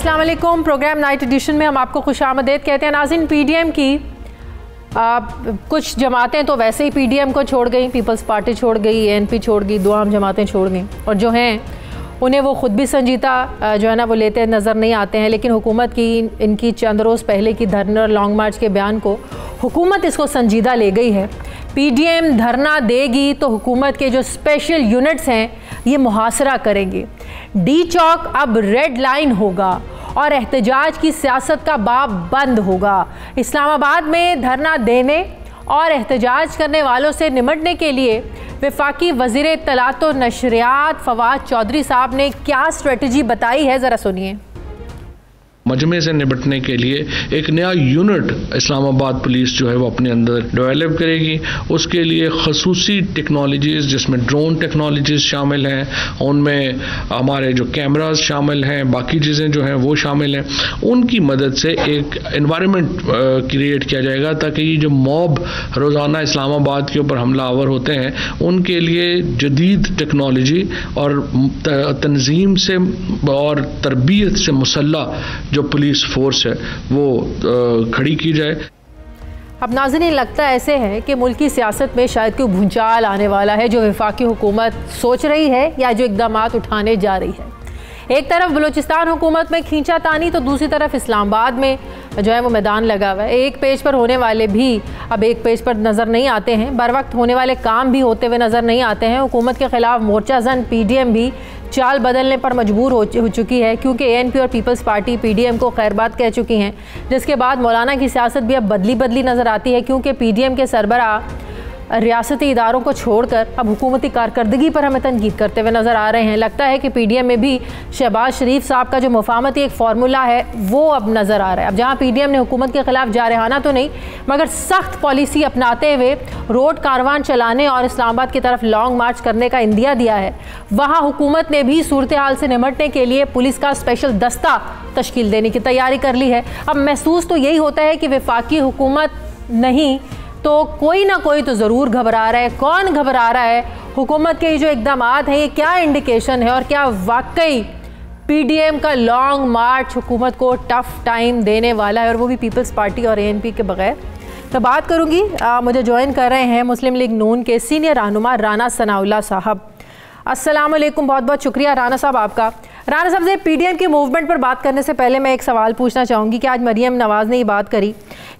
अस्सलाम वालेकुम। Programme night addition में हम आपको खुशामदीद कहते हैं। नाज़रीन, पीडीएम की कुछ जमातें तो वैसे ही पीडीएम को छोड़ गई, पीपल्स पार्टी छोड़ गई, एएनपी छोड़ गई, दो आम जमातें छोड़ गई, और जो हैं उन्हें वो ख़ुद भी संजीदा जो है ना वो लेते नज़र नहीं आते हैं। लेकिन हुकूमत की इनकी चंद रोज़ पहले की धरने और लॉन्ग मार्च के बयान को हुकूमत इसको संजीदा ले गई है। पीडीएम धरना देगी तो हुकूमत के जो स्पेशल यूनिट्स हैं ये मुहासरा करेंगे। डी चौक अब रेड लाइन होगा और एहतजाज की सियासत का बाब बंद होगा। इस्लामाबाद में धरना देने और एहतजाज करने वालों से निमटने के लिए वफाकी वज़ीर इत्तलात व नशरियात फवाद चौधरी साहब ने क्या स्ट्रेटजी बताई है, ज़रा सुनिए। मजमे से निपटने के लिए एक नया यूनिट इस्लामाबाद पुलिस जो है वो अपने अंदर डेवलप करेगी। उसके लिए खसूसी टेक्नोलॉजीज़ जिसमें ड्रोन टेक्नोलॉजीज़ शामिल हैं, उनमें हमारे जो कैमराज शामिल हैं, बाकी चीज़ें जो हैं वो शामिल हैं। उनकी मदद से एक एनवायरनमेंट क्रिएट किया जाएगा ताकि ये जो मॉब रोज़ाना इस्लामाबाद के ऊपर हमलावर होते हैं उनके लिए जदीद टेक्नोलॉजी और तंजीम से और तरबियत से मुसल्लह जो पुलिस फोर्स है वो खड़ी की जाए। अब नाज़रीन, लगता ऐसे है कि मुल्क की सियासत में शायद कोई भूचाल आने वाला है जो वफाकी हुकूमत सोच रही है या जो इक़दाम उठाने जा रही है। एक तरफ बलूचिस्तान हुकूमत में खींचातानी तो दूसरी तरफ इस्लामाबाद में जो है वो मैदान लगा हुआ है। एक पेज पर होने वाले भी अब एक पेज पर नज़र नहीं आते हैं, बर वक्त होने वाले काम भी होते हुए नज़र नहीं आते हैं। हुकूमत के ख़िलाफ़ मोर्चा जन पीडीएम भी चाल बदलने पर मजबूर हो चुकी है, क्योंकि एएनपी और पीपल्स पार्टी पीडीएम को खैरबाद कह चुकी हैं, जिसके बाद मौलाना की सियासत भी अब बदली नज़र आती है, क्योंकि पीडीएम के सरबराह रियासती इदारों को छोड़कर अब हुकूमती कारकर्दगी पर हमें तनकीद करते हुए नज़र आ रहे हैं। लगता है कि पीडीएम में भी शहबाज शरीफ साहब का जो मुफाहमती एक फार्मूला है वो अब नज़र आ रहा है। अब जहाँ पीडीएम ने हुकूमत के ख़िलाफ़ जारहाना तो नहीं मगर सख्त पॉलिसी अपनाते हुए रोड कारवान चलाने और इस्लामाबाद की तरफ लॉन्ग मार्च करने का इंदिया दिया है, वहाँ हुकूमत ने भी सूरत हाल से निमटने के लिए पुलिस का स्पेशल दस्ता तश्कील देने की तैयारी कर ली है। अब महसूस तो यही होता है कि वफाकी हुकूमत नहीं तो कोई ना कोई तो ज़रूर घबरा रहा है। कौन घबरा रहा है? हुकूमत के जो इक़दाम हैं ये क्या इंडिकेशन है, और क्या वाकई पीडीएम का लॉन्ग मार्च हुकूमत को टफ टाइम देने वाला है, और वो भी पीपल्स पार्टी और एएनपी के बगैर? तो बात करूँगी, मुझे ज्वाइन कर रहे हैं मुस्लिम लीग नून के सीनियर रहनुमा राना सनाउल्लाह साहब। अस्सलाम वालेकुम, बहुत बहुत शुक्रिया राना साहब आपका। राना साहब से पीडीएम की मूवमेंट पर बात करने से पहले मैं एक सवाल पूछना चाहूँगी कि आज मरीम नवाज़ ने ये बात करी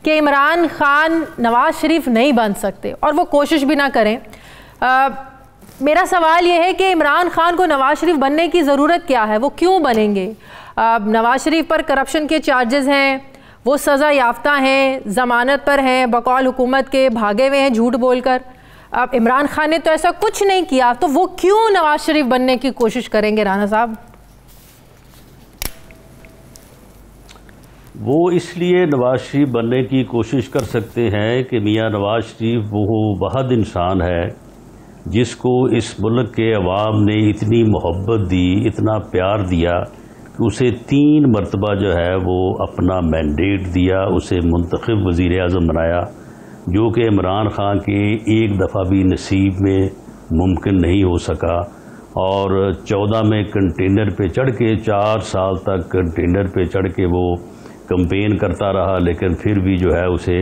कि इमरान खान नवाज़ शरीफ नहीं बन सकते और वो कोशिश भी ना करें। मेरा सवाल ये है कि इमरान खान को नवाज़ शरीफ बनने की ज़रूरत क्या है, वो क्यों बनेंगे? नवाज़ शरीफ पर करप्शन के चार्जेस हैं, वो सज़ा याफ्ता हैं, ज़मानत पर हैं, बकौल हुकूमत के भागे हुए हैं झूठ बोलकर। अब इमरान खान ने तो ऐसा कुछ नहीं किया, तो वो क्यों नवाज़ शरीफ बनने की कोशिश करेंगे? राना साहब, वो इसलिए नवाज़ शरीफ बनने की कोशिश कर सकते हैं कि मियाँ नवाज़ शरीफ वो वहद इंसान है जिसको इस मुल्क के अवाम ने इतनी मोहब्बत दी, इतना प्यार दिया कि उसे 3 मरतबा जो है वो अपना मैंडेट दिया, उसे मुंतखब वज़ीर आज़म बनाया, जो कि इमरान खान के एक दफ़ा भी नसीब में मुमकिन नहीं हो सका। और 14 में कंटेनर पे चढ़ के 4 साल तक कंटेनर पे चढ़ के वो कंपेन करता रहा, लेकिन फिर भी जो है उसे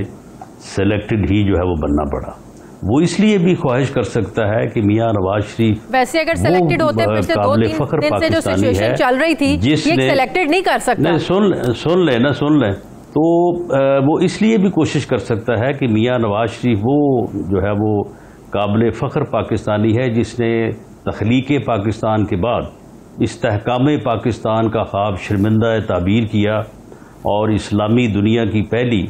सेलेक्टेड ही जो है वो बनना पड़ा। वो इसलिए भी ख्वाहिश कर सकता है कि मियाँ नवाज शरीफ वैसे अगर सेलेक्टेड होते पिछले 2-3 दिन से जो सिचुएशन चल रही थी ये सेलेक्टेड नहीं कर सकता। सुन ले तो वो इसलिए भी कोशिश कर सकता है कि मियाँ नवाज शरीफ वो जो है वो काबिल फ़ख्र पाकिस्तानी है जिसने तख्लीक़ पाकिस्तान के बाद इस्तेहकाम पाकिस्तान का ख्वाब शर्मिंदा ताबीर किया और इस्लामी दुनिया की पहली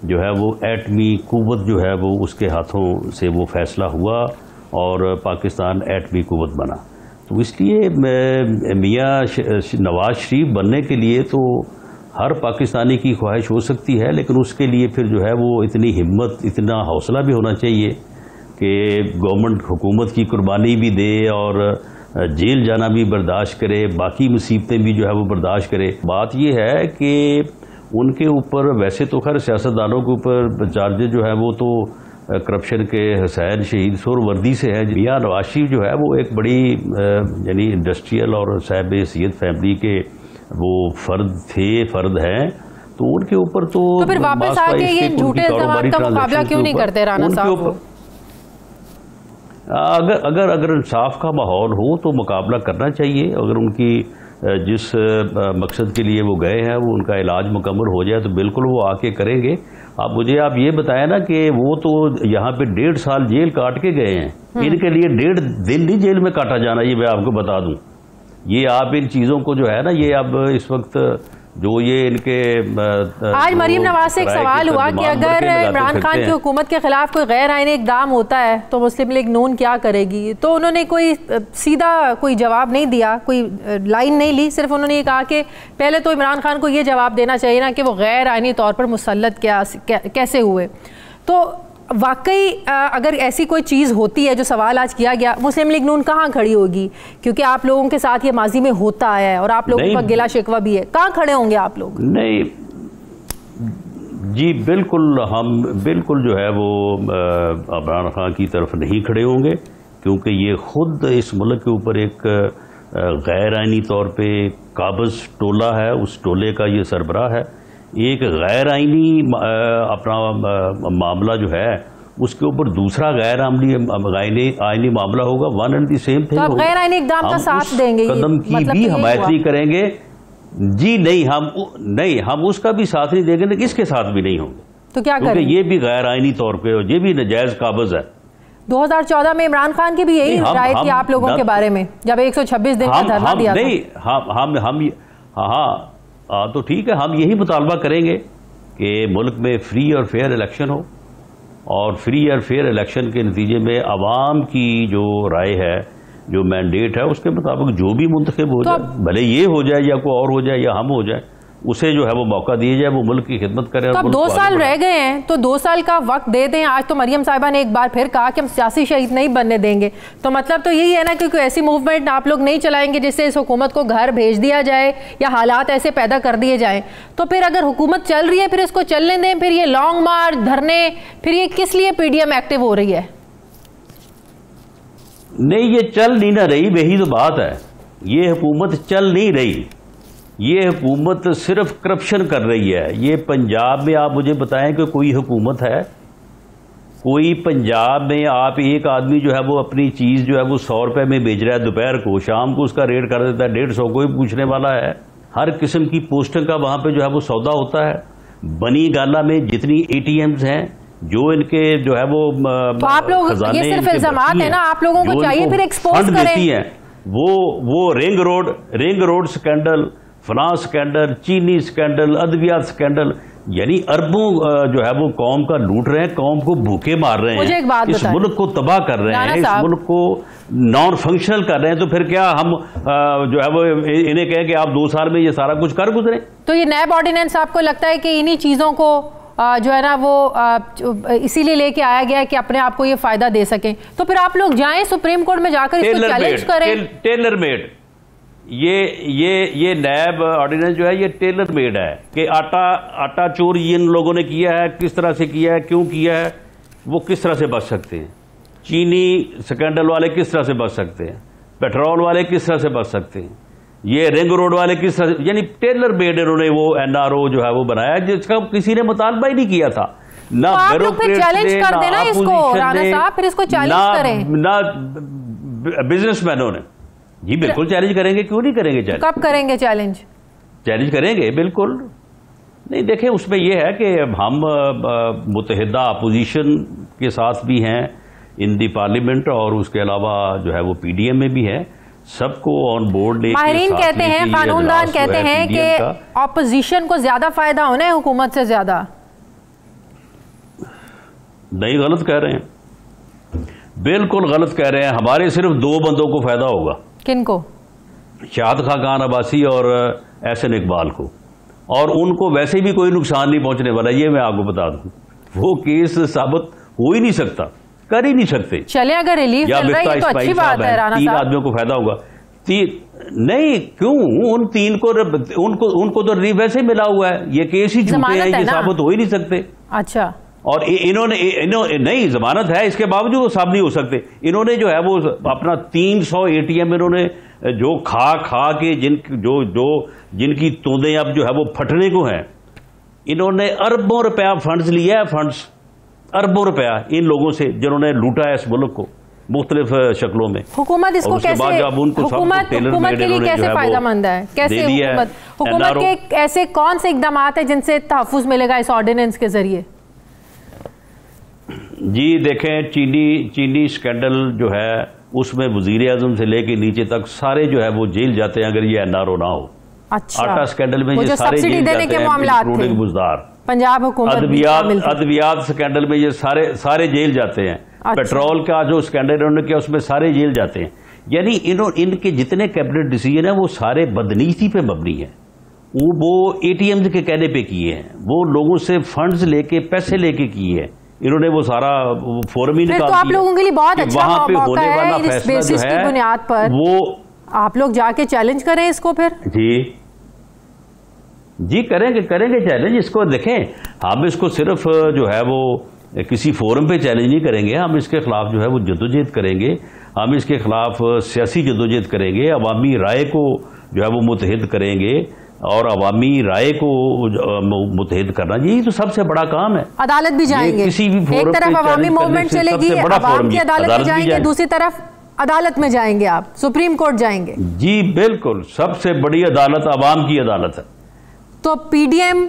जो है वो एटमी क़ुव्वत जो है वो उसके हाथों से वो फ़ैसला हुआ और पाकिस्तान एटमी क़ुव्वत बना। तो इसलिए मियाँ नवाज शरीफ बनने के लिए तो हर पाकिस्तानी की ख्वाहिश हो सकती है, लेकिन उसके लिए फिर जो है वो इतनी हिम्मत, इतना हौसला भी होना चाहिए कि गवर्नमेंट हुकूमत की कुर्बानी भी दे और जेल जाना भी बर्दाश्त करे, बाकी मुसीबतें भी जो है वो बर्दाश्त करे। बात यह है कि उनके ऊपर वैसे तो खैर सियासतदानों के ऊपर चार्जेस जो है वो तो करप्शन के हुसैन शहीद सोहरावर्दी से है। मियाँ नवाज शरीफ जो है वो एक बड़ी यानी इंडस्ट्रियल और साहिब हैसियत फैमिली के वो फर्द हैं, तो उनके ऊपर तो फिर वापस आके ये झूठे इल्जामात का मुकाबला क्यों नहीं करते राणा साहब? अगर इंसाफ का माहौल हो तो मुकाबला करना चाहिए। अगर उनकी जिस मकसद के लिए वो गए हैं वो उनका इलाज मुकम्मल हो जाए तो बिल्कुल वो आके करेंगे। आप ये बताएं ना कि वो तो यहाँ पे 1.5 साल जेल काट के गए हैं, इनके लिए 1.5 दिन नहीं जेल में काटा जाना, ये मैं आपको बता दूं। ये आप इन चीज़ों को जो है ना, ये अब इस वक्त जो ये इनके आज मरीम नवाज से एक सवाल हुआ कि अगर इमरान खान की हुकूमत के खिलाफ कोई गैर आईनी इक़दाम होता है तो मुस्लिम लीग नून क्या करेगी, तो उन्होंने कोई सीधा कोई जवाब नहीं दिया, कोई लाइन नहीं ली। सिर्फ उन्होंने ये कहा कि पहले तो इमरान खान को ये जवाब देना चाहिए ना कि वो गैर आईनी तौर पर मुसल्लत कैसे हुए। तो वाकई अगर ऐसी कोई चीज़ होती है जो सवाल आज किया गया, मुस्लिम लीग नून कहाँ खड़ी होगी? क्योंकि आप लोगों के साथ ये माजी में होता है और आप लोगों का गिला शिकवा भी है, कहाँ खड़े होंगे आप लोग? नहीं जी, बिल्कुल हम बिल्कुल जो है वो इमरान खान की तरफ नहीं खड़े होंगे, क्योंकि ये खुद इस मुल्क के ऊपर एक गैर आईनी तौर पे काबज़ टोला है, उस टोले का ये सरबराह है। एक गैर आईनी अपना मामला जो है उसके ऊपर दूसरा गैर आईनी मामला होगा, one and the same thing. तो आप गैर आईनी इक़दाम का साथ देंगे? कदम की मतलब भी हमायत नहीं करेंगे जी, नहीं हम उसका भी साथ नहीं देंगे, लेकिन इसके साथ भी नहीं होंगे। तो क्या करें? ये भी गैर आईनी तौर पे ये भी नाजायज काबज है। 2014 में इमरान खान की भी यही राय थी आप लोगों के बारे में, जब 126 दिन का धरना दिया था। नहीं, हम तो ठीक है, हम यही मुतालबा करेंगे कि मुल्क में फ्री और फेयर इलेक्शन हो, और फ्री और फेयर इलेक्शन के नतीजे में आवाम की जो राय है, जो मैंडेट है, उसके मुताबिक जो भी मुंतखब हो जाए, भले ये हो जाए या कोई और हो जाए या हम हो जाए, उसे जो है वो मौका दिया जाए, वो मुल्क की खिदमत करे। तो अब 2 साल रह गए हैं, तो 2 साल का वक्त दे दें। आज तो मरियम साहिबा ने एक बार फिर कहा कि हम सियासी शहीद नहीं बनने देंगे, तो मतलब तो यही है ना कि कोई ऐसी मूवमेंट आप लोग नहीं चलाएंगे जिससे इस हुकूमत को घर भेज दिया जाए या हालात ऐसे पैदा कर दिए जाएं। तो फिर अगर हुकूमत चल रही है फिर इसको चलने दें, फिर ये लॉन्ग मार्च, धरने, फिर ये किस लिए पीडीएम एक्टिव हो रही है? नहीं, ये चल नहीं ना रही, वही तो बात है। ये हुकूमत चल नहीं रही, ये हुकूमत सिर्फ करप्शन कर रही है। ये पंजाब में आप मुझे बताएं कि कोई हुकूमत है, कोई पंजाब में आप एक आदमी जो है वो अपनी चीज़ जो है वो 100 रुपये में बेच रहा है दोपहर को, शाम को उसका रेट कर देता है 150, कोई पूछने वाला है? हर किस्म की पोस्टर का वहाँ पे जो है वो सौदा होता है। बनी गाला में जितनी ATMs हैं, जो इनके जो है वो तो आप लोग ये सिर्फ इल्जामात है ना, आप लोगों को चाहिए फिर एक्सपोज करें। वो रिंग रोड स्कैंडल, फलां स्कैंडल, चीनी स्कैंडल, अद्वियात स्कैंडल, यानी अरबों जो है वो कौम का लूट रहे हैं, कौम को भूखे मार रहे हैं, इस मुल्क को तबाह कर रहे हैं, इस मुल्क को नॉन फंक्शनल कर रहे हैं। तो फिर क्या हम जो है वो इन्हें कहें कि आप 2 साल में ये सारा कुछ कर गुजरे? तो ये नैब ऑर्डिनेंस आपको लगता है कि इन्हीं चीजों को जो है ना वो इसीलिए लेके आया गया है कि अपने आप को ये फायदा दे सकें? तो फिर आप लोग जाएं सुप्रीम कोर्ट में जाकर इसको चैलेंज करें। टेलर मेड ये नैब ऑर्डिनेंस जो है ये टेलर मेड है कि आटा चोरी इन लोगों ने किया है, किस तरह से किया है, क्यों किया है, वो किस तरह से बच सकते हैं। चीनी स्कैंडल वाले किस तरह से बच सकते हैं, पेट्रोल वाले किस तरह से बच सकते हैं, ये रिंग रोड वाले किस तरह से, यानी टेलर मेड इन्होंने वो NRO जो है वो बनाया जिसका किसी ने मुतालबा ही नहीं किया था। ना चैलेंज कर देना इसको राणा साहब, फिर इसको चैलेंज करें ना बिजनेसमैनों ने। जी बिल्कुल चैलेंज करेंगे, क्यों नहीं करेंगे चैलेंज? कब करेंगे चैलेंज? चैलेंज करेंगे बिल्कुल। नहीं देखें, उसमें यह है कि हम मुतहिदा अपोजिशन के साथ भी हैं इन दी पार्लियामेंट, और उसके अलावा जो है वो PDM में भी है, सबको ऑन बोर्ड लेके माहिरीन कहते हैं, कानूनदान कहते हैं कि ऑपोजिशन को ज्यादा फायदा होना है हुकूमत से ज्यादा। नहीं, गलत कह रहे हैं, बिल्कुल गलत कह रहे हैं। हमारे सिर्फ 2 बंदों को फायदा होगा। किनको? शाद खान अब्बासी और एहसन इकबाल को, और उनको वैसे भी कोई नुकसान नहीं पहुंचने वाला, ये मैं आपको बता दूं। वो केस साबित हो ही नहीं सकता, कर ही नहीं सकते। चले अगर रिलीफ मिल रहा है तो अच्छी बात है राणा साहब। 3 आदमियों को फायदा होगा। नहीं, क्यों? उन 3 को उनको तो रिलीफ वैसे मिला हुआ है, ये केस ही झूठे हैं, ये साबित हो ही नहीं सकते। अच्छा, और इन्होंने नहीं, जमानत है, इसके बावजूद वो साबित नहीं हो सकते। इन्होंने जो है वो अपना 300 ATM इन्होंने जो खा के जिनकी तोंदें अब जो है वो फटने को हैं, इन्होंने अरबों रुपया फंड्स लिया है, फंड्स अरबों रुपया इन लोगों से जिन्होंने लूटा है इस मुल्क को मुख्तलिफ शक्लों में। हुकूमत इसको कैसे, हुकूमत के लिए कैसे फायदेमंद है? कैसे हुकूमत के ऐसे कौन से इकदाम है जिनसे तहफ़्फ़ुज़ मिलेगा इस ऑर्डिनेंस के जरिए? जी देखें, चीनी स्कैंडल जो है उसमें वज़ीर आज़म से लेके नीचे तक सारे जो है वो जेल जाते हैं अगर ये एनआरओ ना हो। अच्छा, आटा स्कैंडल में ये सारे जेल जाते हैं, बुजदार पंजाब हुकूमत, अद्वियात स्कैंडल में ये सारे जेल जाते हैं। अच्छा। पेट्रोल का जो स्कैंडल इन्होंने किया उसमें सारे जेल जाते हैं। यानी इनके जितने कैबिनेट डिसीजन है वो सारे बदनीति पे मबनी है। वो एटीएम के कहने पे किए हैं, वो लोगों से फंड्स लेके पैसे लेके किए हैं इन्होंने, वो सारा फोरम ही निकाल। तो आप लोगों के लिए बहुत अच्छा वहां पे होने वाला इस बेसिस की बुनियाद पर वो आप लोग जाके चैलेंज करें इसको। फिर जी करेंगे चैलेंज इसको। देखें, हम इसको सिर्फ जो है वो किसी फोरम पे चैलेंज नहीं करेंगे, हम इसके खिलाफ जो है वो जद्दोजहद करेंगे, हम इसके खिलाफ सियासी जद्दोजहद करेंगे, अवामी राय को जो है वो मुतहद करेंगे और अवामी राय को मुतहद करना यही तो सबसे बड़ा काम है। अदालत भी जाएंगे, किसी भी एक तरफ अवामी मूवमेंट चलेगी, अवाम की अदालत में जाएंगे, दूसरी तरफ अदालत में जाएंगे, आप सुप्रीम कोर्ट जाएंगे। जी बिल्कुल, सबसे बड़ी अदालत अवाम की अदालत है। तो पीडीएम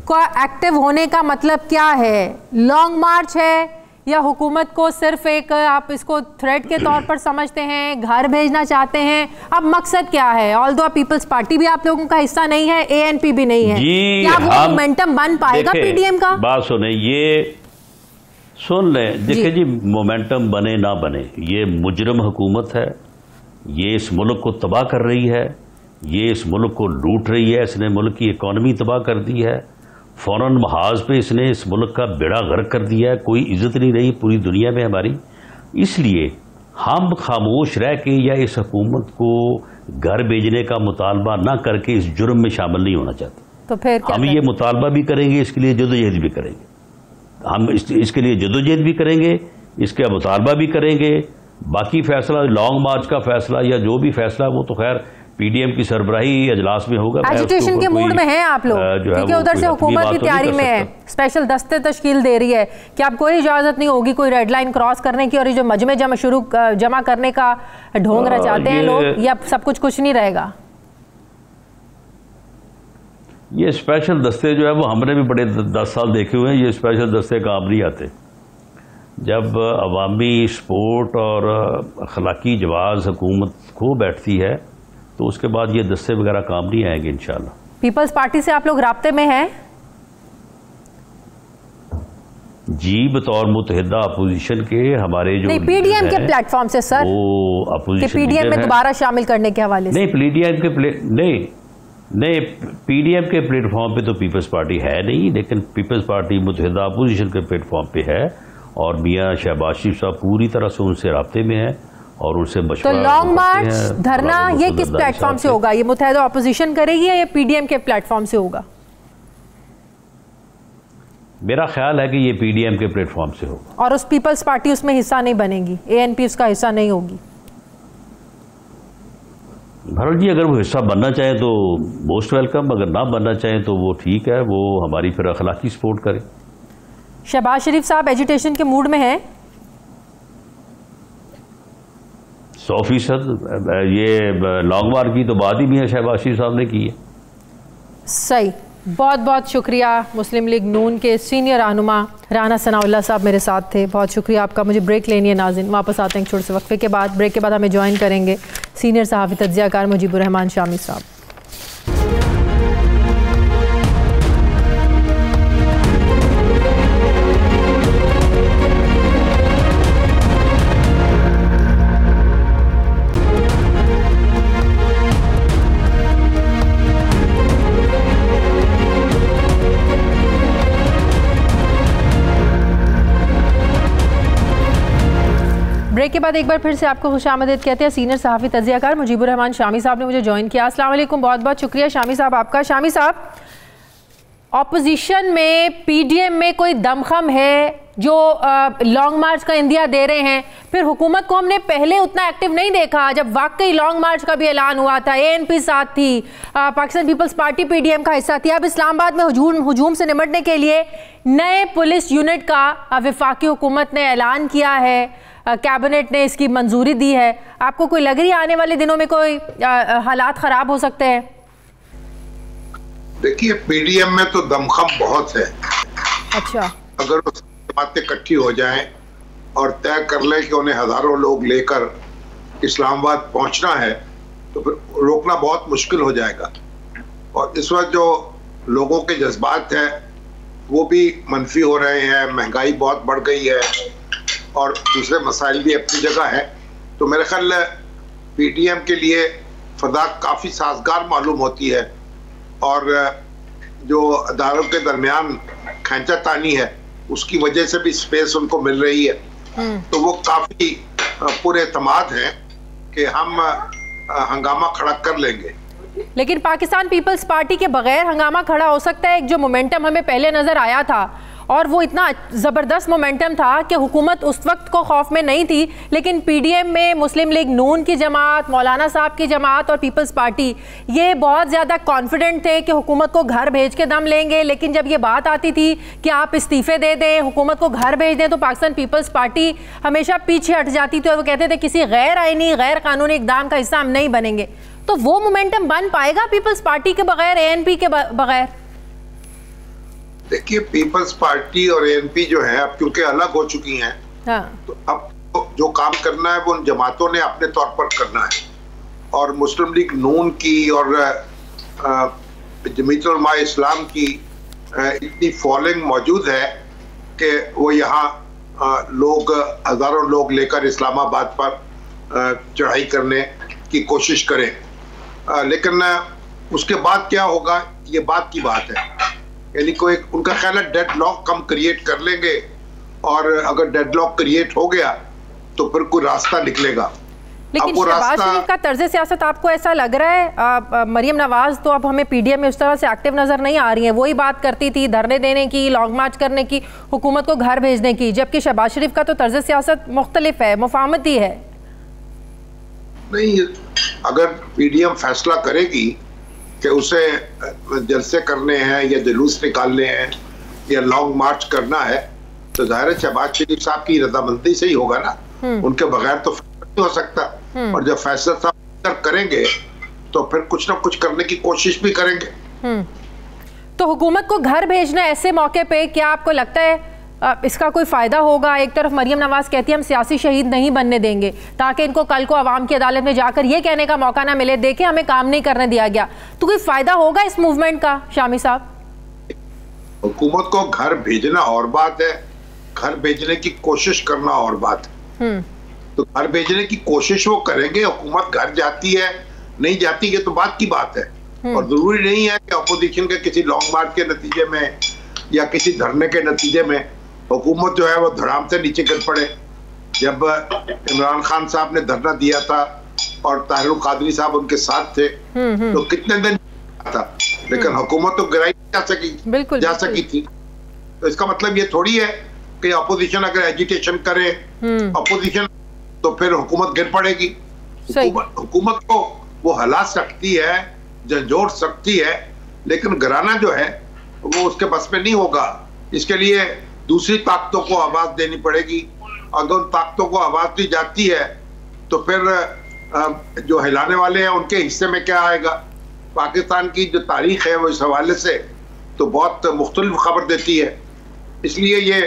का एक्टिव होने का मतलब क्या है? लॉन्ग मार्च है या हुकूमत को सिर्फ एक आप इसको थ्रेट के तौर पर समझते हैं, घर भेजना चाहते हैं? अब मकसद क्या है? ऑल्दो पीपल्स पार्टी भी आप लोगों का हिस्सा नहीं है, एएनपी भी नहीं है, क्या वो मोमेंटम बन पाएगा पीडीएम का? बात सुने, ये सुन लें, देखिए जी, मोमेंटम बने ना बने, ये मुजरम हुकूमत है, ये इस मुल्क को तबाह कर रही है, ये इस मुल्क को लूट रही है, इसने मुल्क की इकॉनमी तबाह कर दी है, फौरन महाज पे इसने इस मुल्क का बेड़ा गर्क कर दिया है, कोई इज्जत नहीं रही पूरी दुनिया में हमारी। इसलिए हम खामोश रह के या इस हुकूमत को घर भेजने का मुतालबा ना करके इस जुर्म में शामिल नहीं होना चाहते। तो फिर हम ये मुतालबा भी करेंगे, इसके लिए जदोजहद भी करेंगे, हम इसके लिए जदोजहद भी करेंगे, इसका मुतालबा भी करेंगे। बाकी फैसला, लॉन्ग मार्च का फैसला या जो भी फैसला, वो तो खैर पीडीएम की सरबराही अजलास में होगा। एजिटेशन के मूड में हैं आप लोग, क्योंकि उधर से हुकूमत की तैयारी में है, स्पेशल दस्ते तश्कील दे रही है कि आप कोई इजाजत नहीं होगी कोई रेड लाइन क्रॉस करने की, और ये जो मजमे जमा करने का ढोंग रचाते हैं लोग, या सब कुछ नहीं रहेगा? ये स्पेशल दस्ते जो है वो हमने भी बड़े 10 साल देखे हुए हैं, ये स्पेशल दस्ते काम नहीं आते। जब अवामी सपोर्ट और अखलाकी जवाज़ हुकूमत खो बैठती है तो उसके बाद ये दस्ते वगैरह काम नहीं आएंगे इंशाल्लाह। पीपल्स पार्टी से आप लोग राब्ते में हैं? जी, बतौर मुतहिदा अपोजिशन के हमारे जो पीडीएम के प्लेटफॉर्म से सर, वो अपोजिशन पीडीएम में दोबारा शामिल करने के हवाले से? नहीं, पीडीएम के प्लेटफॉर्म पे तो पीपल्स पार्टी है नहीं, लेकिन पीपल्स पार्टी मुतहिदा अपोजिशन के प्लेटफॉर्म पे है और मियां शहबाज शरीफ साहब पूरी तरह से उनसे राब्ते में है और उनसे मशवरा। तो लॉन्ग मार्च, धरना, ये किस प्लेटफॉर्म से होगा? ये मुतहिदा अपोजिशन करेगी या ये पीडीएम के प्लेटफॉर्म से होगा? मेरा ख्याल है कि ये पीडीएम के प्लेटफॉर्म से होगा। और उस पीपल्स पार्टी उसमें हिस्सा नहीं बनेगी, एएनपी उसका हिस्सा नहीं होगी? भरत जी, अगर वो हिस्सा बनना चाहे तो मोस्ट वेलकम, अगर ना बनना चाहे तो वो ठीक है, वो हमारी फिर अखलाकी सपोर्ट करे। शहबाज शरीफ साहब एजुटेशन के मूड में हैं? 100%। ये लॉन्ग मार्च की तो बात ही मियां शहबाज शरीफ साहब ने की है। सही, बहुत बहुत शुक्रिया। मुस्लिम लीग नून के सीनियर रहनुमा राना सनाउल्लाह साहब मेरे साथ थे, बहुत शुक्रिया आपका। मुझे ब्रेक लेनी है नाज़रीन, वापस आते हैं एक छोटे से वक्फे के बाद। ब्रेक के बाद हमें ज्वाइन करेंगे सीनियर सहाफ़ी तज्ज़ियाकार मुजीबुर रहमान शामी साहब। ब्रेक के बाद एक बार फिर से आपको खुशामदीद कहते हैं सीनियर सहाफ़ी तज्ज़ियाकार मुजीबुर रहमान शामी साहब ने मुझे ज्वाइन किया। अस्सलाम वालेकुम, बहुत बहुत शुक्रिया शामी साहब आपका। शामी साहब, ऑपोजिशन में पीडीएम में कोई दमखम है जो लॉन्ग मार्च का इंदिया दे रहे हैं, फिर हुकूमत को हमने पहले उतना एक्टिव नहीं देखा। जब वाकई लॉन्ग मार्च का भी ऐलान हुआ था, ANP साथ थी, पाकिस्तान पीपल्स पार्टी PDM का हिस्सा थी। अब इस्लामाबाद में हुजूम से निपटने के लिए नए पुलिस यूनिट का वफाकी हुकूमत ने ऐलान किया है, कैबिनेट ने इसकी मंजूरी दी है। आपको कोई लग रही है आने वाले दिनों में कोई हालात ख़राब हो सकते हैं? देखिए, PDM में तो दमखम बहुत है। अच्छा, अगर बातें इकट्ठी हो जाएं और तय कर लें कि उन्हें हजारों लोग लेकर इस्लामाबाद पहुंचना है, तो फिर रोकना बहुत मुश्किल हो जाएगा। और इस वक्त जो लोगों के जज्बात हैं वो भी मनफी हो रहे हैं, महंगाई बहुत बढ़ गई है और दूसरे मसाइल भी अपनी जगह है। तो मेरे ख्याल PDM के लिए फदा काफ़ी साजगार मालूम होती है और जो अदारों के दरमियान खींचातानी है उसकी वजह से भी स्पेस उनको मिल रही है। तो वो काफी पूरे एतमाद हैं कि हम हंगामा खड़ा कर लेंगे। लेकिन पाकिस्तान पीपल्स पार्टी के बगैर हंगामा खड़ा हो सकता है? एक जो मोमेंटम हमें पहले नजर आया था और वो इतना ज़बरदस्त मोमेंटम था कि हुकूमत उस वक्त को खौफ में नहीं थी, लेकिन PDM में मुस्लिम लीग नून की जमात, मौलाना साहब की जमात और पीपल्स पार्टी ये बहुत ज़्यादा कॉन्फिडेंट थे कि हुकूमत को घर भेज के दम लेंगे। लेकिन जब ये बात आती थी कि आप इस्तीफ़े दे दें, हुकूमत को घर भेज दें, तो पाकिस्तान पीपल्स पार्टी हमेशा पीछे हट जाती थी और वो कहते थे किसी गैर आइनी गैर कानूनी इक़दाम का हिस्सा हम नहीं बनेंगे। तो वो मोमेंटम बन पाएगा पीपल्स पार्टी के बगैर, ANP के बगैर? देखिए, पीपल्स पार्टी और ANP जो है अब क्योंकि अलग हो चुकी हैं, तो अब जो काम करना है वो उन जमातों ने अपने तौर पर करना है। और मुस्लिम लीग नून की और जमीयत उलमा इस्लाम की इतनी फॉलोइंग मौजूद है कि वो यहाँ लोग हजारों लोग लेकर इस्लामाबाद पर चढ़ाई करने की कोशिश करें। लेकिन उसके बाद क्या होगा ये बात की बात है। यानी कोई उनका ख्याल है डेडलॉक कम क्रिएट कर लेंगे और अगर डेडलॉक क्रिएट हो गया तो फिर कोई रास्ता निकलेगा। लेकिन शहबाज शरीफ का तर्ज सियासत आपको ऐसा लग रहा है? मरियम नवाज तो अब हमें PDM में उस तरह से एक्टिव नजर नहीं आ रही है। वही बात करती थी धरने देने की, लॉन्ग मार्च करने की, हुकूमत को घर भेजने की, जबकि शहबाज शरीफ का तो तर्ज सियासत मुख्तलिफ है, मुफाहमती है। नहीं, अगर PDM फैसला करेगी कि उसे जलसे करने हैं या जुलूस निकालने हैं या लॉन्ग मार्च करना है, तो जाहिर है शहबाज शरीफ साहब की रजामंदी से ही होगा ना, उनके बगैर तो नहीं हो सकता। और जब फैसला साहब करेंगे तो फिर कुछ ना कुछ करने की कोशिश भी करेंगे। तो हुकूमत को घर भेजना ऐसे मौके पे क्या आपको लगता है इसका कोई फायदा होगा? एक तरफ मरियम नवाज कहती है हम सियासी शहीद नहीं बनने देंगे ताकि इनको कल को अवाम की अदालत में जाकर ये कहने का मौका ना मिले देखें हमें काम नहीं करने दिया गया। तो कोई फायदा होगा इस मूवमेंट का शामी साहब? हुकूमत को घर भेजना और बात है, घर भेजने की कोशिश करना और बात है। तो घर भेजने की कोशिश वो करेंगे, हुकूमत घर जाती है नहीं जाती है तो बात की बात है। और जरूरी नहीं है कि अपोजिशन के किसी लॉन्ग मार्च के नतीजे में या किसी धरने के नतीजे में हुकूमत जो है वो धड़ाम से नीचे गिर पड़े। जब इमरान खान साहब ने धरना दिया था और ताहिर कादरी साहब उनके साथ थे तो कितने दिन था, लेकिन हुकूमत तो गिराई जा सकी थी। तो इसका मतलब ये थोड़ी है कि अपोजिशन अगर एजिटेशन करे अपोजिशन तो फिर हुकूमत गिर पड़ेगी। हुकूमत को वो हिला सकती है, झंझोड़ सकती है, लेकिन गिराना जो है वो उसके बस में नहीं होगा। इसके लिए दूसरी ताकतों को आवाज देनी पड़ेगी। अगर उन ताकतों को आवाज दी जाती है तो फिर जो हिलाने वाले हैं उनके हिस्से में क्या आएगा। पाकिस्तान की जो तारीख है वो इस हवाले से तो बहुत मुख्तलिफ खबर देती है। इसलिए ये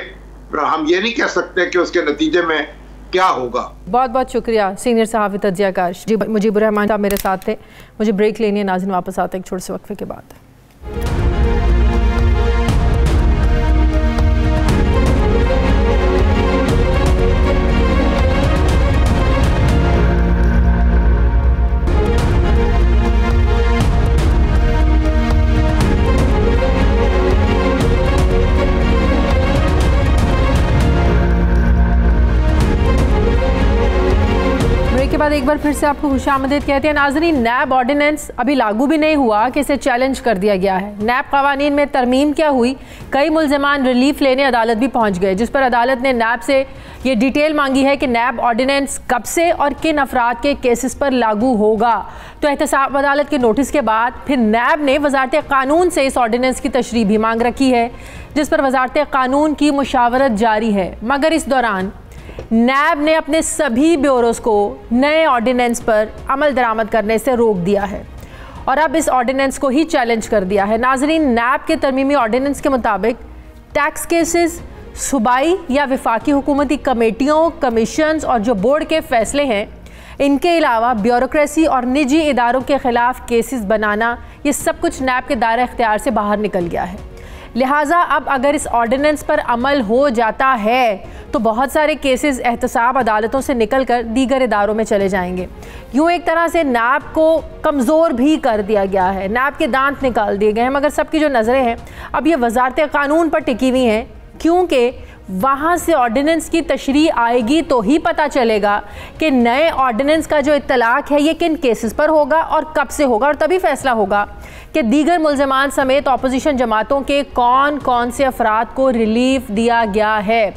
हम ये नहीं कह सकते कि उसके नतीजे में क्या होगा। बहुत बहुत शुक्रिया सीनियर सहाफ़ी तज्ज़ियाकार मुजीबुर रहमान साहब मेरे साथ थे। मुझे ब्रेक लेनी है, नाज़रीन वापस आते हैं एक छोटे से वक्फे के बाद। एक बार फिर से आपको खुशामदीद कहते हैं। नाज़रीन, नैब ऑर्डिनेंस अभी लागू भी नहीं हुआ कि इसे चैलेंज कर दिया गया है। नैब कवानीन में तरमीम क्या हुई, कई मुल्ज़मान रिलीफ लेने अदालत भी पहुंच गए, जिस पर अदालत ने नैब से ये डिटेल मांगी है कि नैब ऑर्डिनेंस कब से और किन अफराद के केसेस पर लागू होगा। तो एहतसाब अदालत के नोटिस के बाद फिर नैब ने वजारत कानून से इस ऑर्डिनेंस की तशरीह भी मांग रखी है, जिस पर वजारत कानून की मुशावरत जारी है। मगर इस दौरान नैब ने अपने सभी ब्यूरोज को नए ऑर्डिनेंस पर अमल दरामद करने से रोक दिया है और अब इस ऑर्डिनेंस को ही चैलेंज कर दिया है। नाजरीन, नैब के तरमीमी ऑर्डिनेंस के मुताबिक टैक्स केसेस, सूबाई या वफाकी हुकूमती कमेटियों, कमीशंस और जो बोर्ड के फैसले हैं, इनके अलावा ब्यूरोक्रेसी और निजी इदारों के खिलाफ केसेस बनाना, ये सब कुछ नैब के दायरे इख्तियार से बाहर निकल गया है। लिहाजा अब अगर इस ऑर्डिनेंस पर अमल हो जाता है तो बहुत सारे केसेस एहतसाब अदालतों से निकलकर दीगर इदारों में चले जाएंगे। यूँ एक तरह से नैब को कमज़ोर भी कर दिया गया है, नैब के दांत निकाल दिए गए हैं। मगर सबकी जो नज़रें हैं अब ये वजारत कानून पर टिकी हुई हैं, क्योंकि वहाँ से ऑर्डिनेंस की तशरीह आएगी तो ही पता चलेगा कि नए ऑर्डिनेंस का जो इत्तलाक है ये किन केसेस पर होगा और कब से होगा, और तभी फैसला होगा कि दीगर मुल्ज़मान समेत अपोजिशन जमातों के कौन कौन से अफराद को रिलीफ दिया गया है।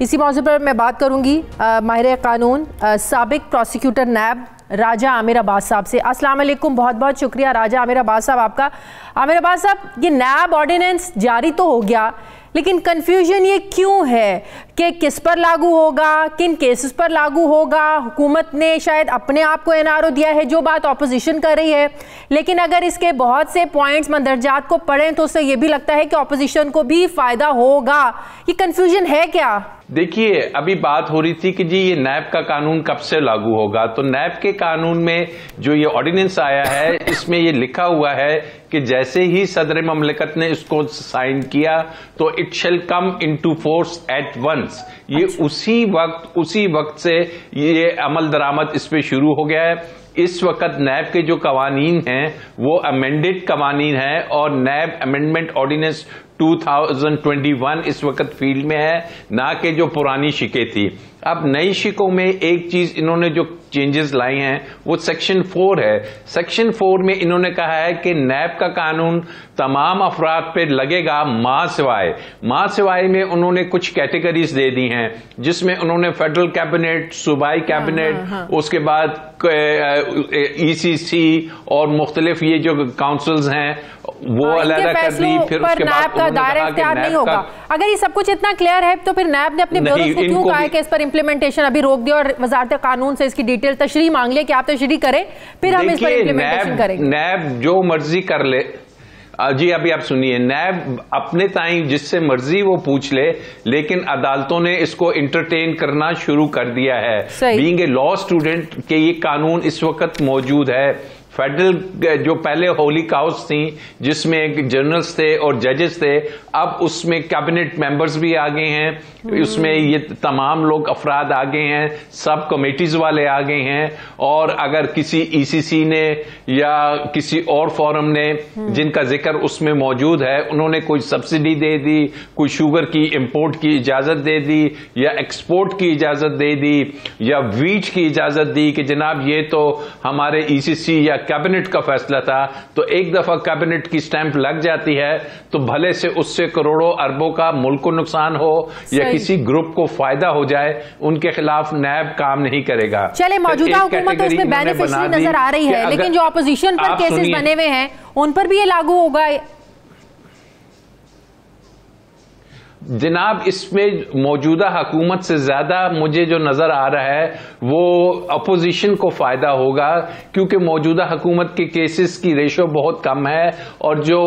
इसी मौजू पर मैं बात करूँगी माहिर कानून साबिक प्रोसिक्यूटर नैब राजा आमिर अब्बास साहब से। अस्सलाम वालेकुम, बहुत बहुत शुक्रिया राजा आमिर अब्बास साहब आपका। आमिर अब्बास साहब, ये नैब ऑर्डिनेंस जारी तो हो गया, लेकिन कंफ्यूजन ये क्यों है कि किस पर लागू होगा, किन केसेस पर लागू होगा? हुकूमत ने शायद अपने आप को एनआरओ दिया है, जो बात ऑपोजिशन कर रही है, लेकिन अगर इसके बहुत से पॉइंट्स मंदरजात को पढ़ें तो उससे ये भी लगता है कि ऑपोजिशन को भी फायदा होगा। ये कंफ्यूजन है क्या? देखिए, अभी बात हो रही थी कि जी ये नैब का कानून कब से लागू होगा, तो नैब के कानून में जो ये ऑर्डिनेंस आया है इसमें ये लिखा हुआ है कि जैसे ही सदर ममलिकत ने इसको साइन किया तो it shall come into force at once. ये उसी वक्त से ये अमल दरामद इस पे शुरू हो गया है। इस वक्त नैब के जो कवानीन हैं वो अमेंडेड कवानीन है और नैब अमेंडमेंट ऑर्डिनेंस 2021 इस वक्त फील्ड में है, ना कि जो पुरानी शिकें थी। अब नई शिकों में एक चीज इन्होंने जो चेंजेस लाई हैं वो सेक्शन 4 है। सेक्शन 4 में इन्होंने कहा है कि नैब का कानून तमाम अफराद पे लगेगा मां सिवाय में उन्होंने कुछ कैटेगरीज दे दी हैं, जिसमें उन्होंने फेडरल कैबिनेट, सूबाई कैबिनेट, उसके बाद ECC और मुख्तलिफ ये जो काउंसिल्स हैं वो अलग कर दी। फिर उसके बाद का दायरा इख्तियार नहीं होगा। अगर ये सब कुछ इतना क्लियर है तो फिर नैब ने अपने ब्यूरो को क्यों कहा है कि इस पर इंप्लीमेंटेशन अभी रोक दिया और वजारत कानून से इसकी डिटेल तशरीह मांग ले कि आप तशरीह करें, फिर हम इस पर इंप्लीमेंटेशन करेंगे। नैब जो मर्जी कर ले जी, अभी आप सुनिए, नैब अपने ताई जिससे मर्जी वो पूछ ले, लेकिन अदालतों ने इसको इंटरटेन करना शुरू कर दिया है। बीइंग ए लॉ स्टूडेंट के ये कानून इस वक्त मौजूद है। फेडरल जो पहले होली काउस थी जिसमें जनरल्स थे और जजेस थे, अब उसमें कैबिनेट मेंबर्स भी आ गए हैं, उसमें ये तमाम लोग अफराद आ गए हैं, सब कमेटीज वाले आ गए हैं। और अगर किसी ECC ने या किसी और फोरम ने जिनका जिक्र उसमें मौजूद है, उन्होंने कोई सब्सिडी दे दी, कोई शुगर की इंपोर्ट की इजाजत दे दी या एक्सपोर्ट की इजाजत दे दी या वीट की इजाजत दी कि जनाब ये तो हमारे ECC या कैबिनेट का फैसला था, तो एक दफा कैबिनेट की स्टैंप लग जाती है तो भले से उससे करोड़ों अरबों का मुल्क को नुकसान हो या किसी ग्रुप को फायदा हो जाए, उनके खिलाफ नैब काम नहीं करेगा। चले, मौजूदा हुकूमत तो उसमें बेनिफिशियरी नजर आ रही है, लेकिन जो अपोजिशन पर केसेस बने हुए हैं उन पर भी ये लागू होगा? जनाब, इसमें मौजूदा हुकूमत से ज्यादा मुझे जो नजर आ रहा है वो अपोजिशन को फायदा होगा, क्योंकि मौजूदा हुकूमत के केसेस की रेशो बहुत कम है और जो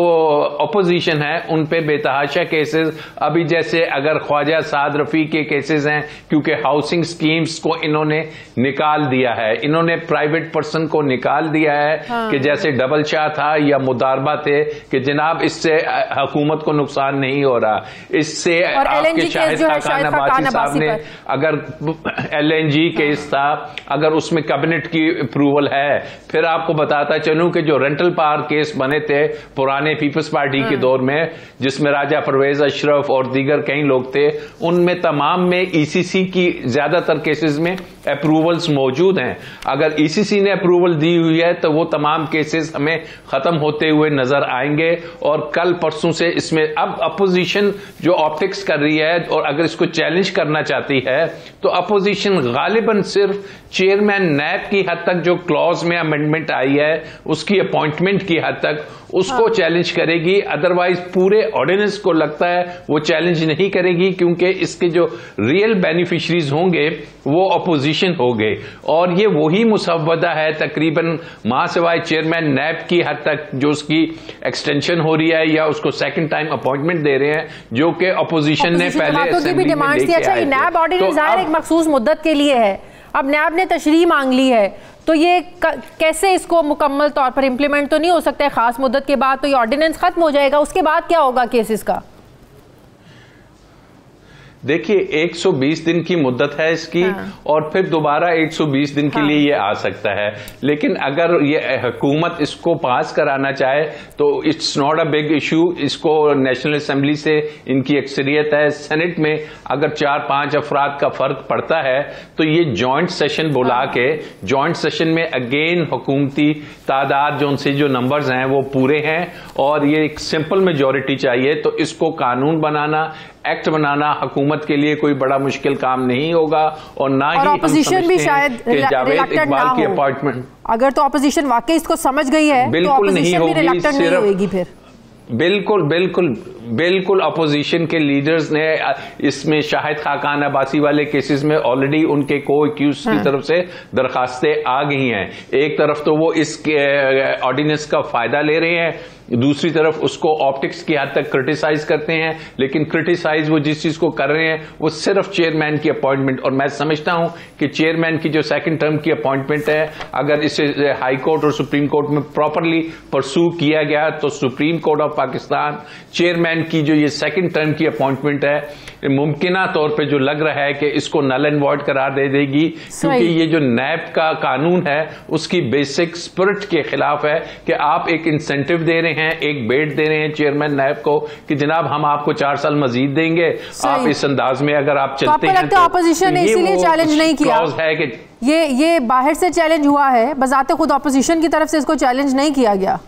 अपोजिशन है उन पे बेतहाशा केसेस, अभी जैसे अगर ख्वाजा साद रफी के केसेस हैं, क्योंकि हाउसिंग स्कीम्स को इन्होंने निकाल दिया है, इन्होंने प्राइवेट पर्सन को निकाल दिया है। कि जैसे डबल शाह था या मुदारबा थे कि जनाब इससे हुकूमत को नुकसान नहीं हो रहा। इससे आपके शाहिद खाकान अब्बासी साहब ने, अगर LNG केस था, अगर उसमें कैबिनेट की अप्रूवल है, फिर आपको बताता चलूं कि जो रेंटल पावर केस बने थे पुराने पीपल्स पार्टी के दौर में, जिसमें राजा परवेज अशरफ और दीगर कई लोग थे, उनमें तमाम में ECC की ज्यादातर केसेस में अप्रूवल्स मौजूद हैं। अगर ईसीसी ने अप्रूवल दी हुई है तो वो तमाम केसेस हमें खत्म होते हुए नजर आएंगे। और कल परसों से इसमें अब अपोजिशन जो ऑप्टिक्स कर रही है और अगर इसको चैलेंज करना चाहती है तो अपोजिशन गालिबन सिर्फ चेयरमैन नैब की हद तक जो क्लॉज में अमेंडमेंट आई है उसकी अपॉइंटमेंट की हद तक उसको चैलेंज करेगी। अदरवाइज पूरे ऑर्डिनेंस को लगता है वो चैलेंज नहीं करेगी, क्योंकि इसके जो रियल बेनिफिशरीज होंगे वो अपोजिशन होंगे। और ये वही मुसव्वदा है तकरीबन महासवाई चेयरमैन नैब की हद तक जो उसकी एक्सटेंशन हो रही है या उसको सेकंड टाइम अपॉइंटमेंट दे रहे हैं, जो कि अपोजिशन ने पहले असेंबली में लेके आए थे। अच्छा, नैब ऑर्डिनेंस एक मखसूस मुद्दत के लिए है, अब नैब ने तशरीह मांग ली है, तो ये कैसे इसको मुकम्मल तौर पर इम्प्लीमेंट तो नहीं हो सकता है? खास मुद्दत के बाद तो ये ऑर्डिनेंस खत्म हो जाएगा, उसके बाद क्या होगा केसेस का? देखिए 120 दिन की मुद्दत है इसकी, और फिर दोबारा 120 दिन के लिए ये आ सकता है। लेकिन अगर ये हुकूमत इसको पास कराना चाहे तो it's not a big issue. इसको नेशनल असेंबली से इनकी अक्सरियत है, सेनेट में अगर 4-5 अफराद का फर्क पड़ता है तो ये जॉइंट सेशन बुला के जॉइंट सेशन में अगेन हुकूमती तादाद जो नंबर्स हैं वो पूरे हैं और ये एक सिंपल मेजॉरिटी चाहिए, तो इसको कानून बनाना, एक्ट बनाना हुकूमत के लिए कोई बड़ा मुश्किल काम नहीं होगा। और ना ही ऑपोजिशन भी शायद जावेद इकबाल की अपॉइंटमेंट, अगर तो ऑपोजिशन वाकई इसको समझ गई है बिल्कुल नहीं होगी, सिर्फ फिर बिल्कुल बिल्कुल बिल्कुल अपोजिशन के लीडर्स ने इसमें शाहिद खाकान अब्बासी वाले केसेस में ऑलरेडी उनके को एक्यूज की तरफ से दरखास्तें आ गई हैं। एक तरफ तो वो इस ऑर्डिनेंस का फायदा ले रहे हैं, दूसरी तरफ उसको ऑप्टिक्स की हद तक क्रिटिसाइज करते हैं, लेकिन क्रिटिसाइज वो जिस चीज को कर रहे हैं वो सिर्फ चेयरमैन की अपॉइंटमेंट। और मैं समझता हूं कि चेयरमैन की जो सेकंड टर्म की अपॉइंटमेंट है, अगर इसे हाई कोर्ट और सुप्रीम कोर्ट में प्रॉपरली परसू किया गया तो supreme court of Pakistan chairman की जो ये सेकंड टर्म की अपॉइंटमेंट है मुमकिना तौर पे जो लग रहा है कि इसको नल एंड वॉइड करार दे देगी, क्योंकि ये जो नैब का कानून है उसकी बेसिक स्पिरिट के खिलाफ है कि आप एक इंसेंटिव दे रहे हैं, एक बेट दे रहे हैं चेयरमैन नैब को कि जनाब हम आपको 4 साल मजीद देंगे, आप इस अंदाज में अगर आप चलते हैं तो ऑपोजिशन ने इसीलिए चैलेंज नहीं किया है कि ये बाहर से चैलेंज हुआ है, बजाते खुद ऑपोजिशन की तरफ से इसको चैलेंज नहीं किया गया।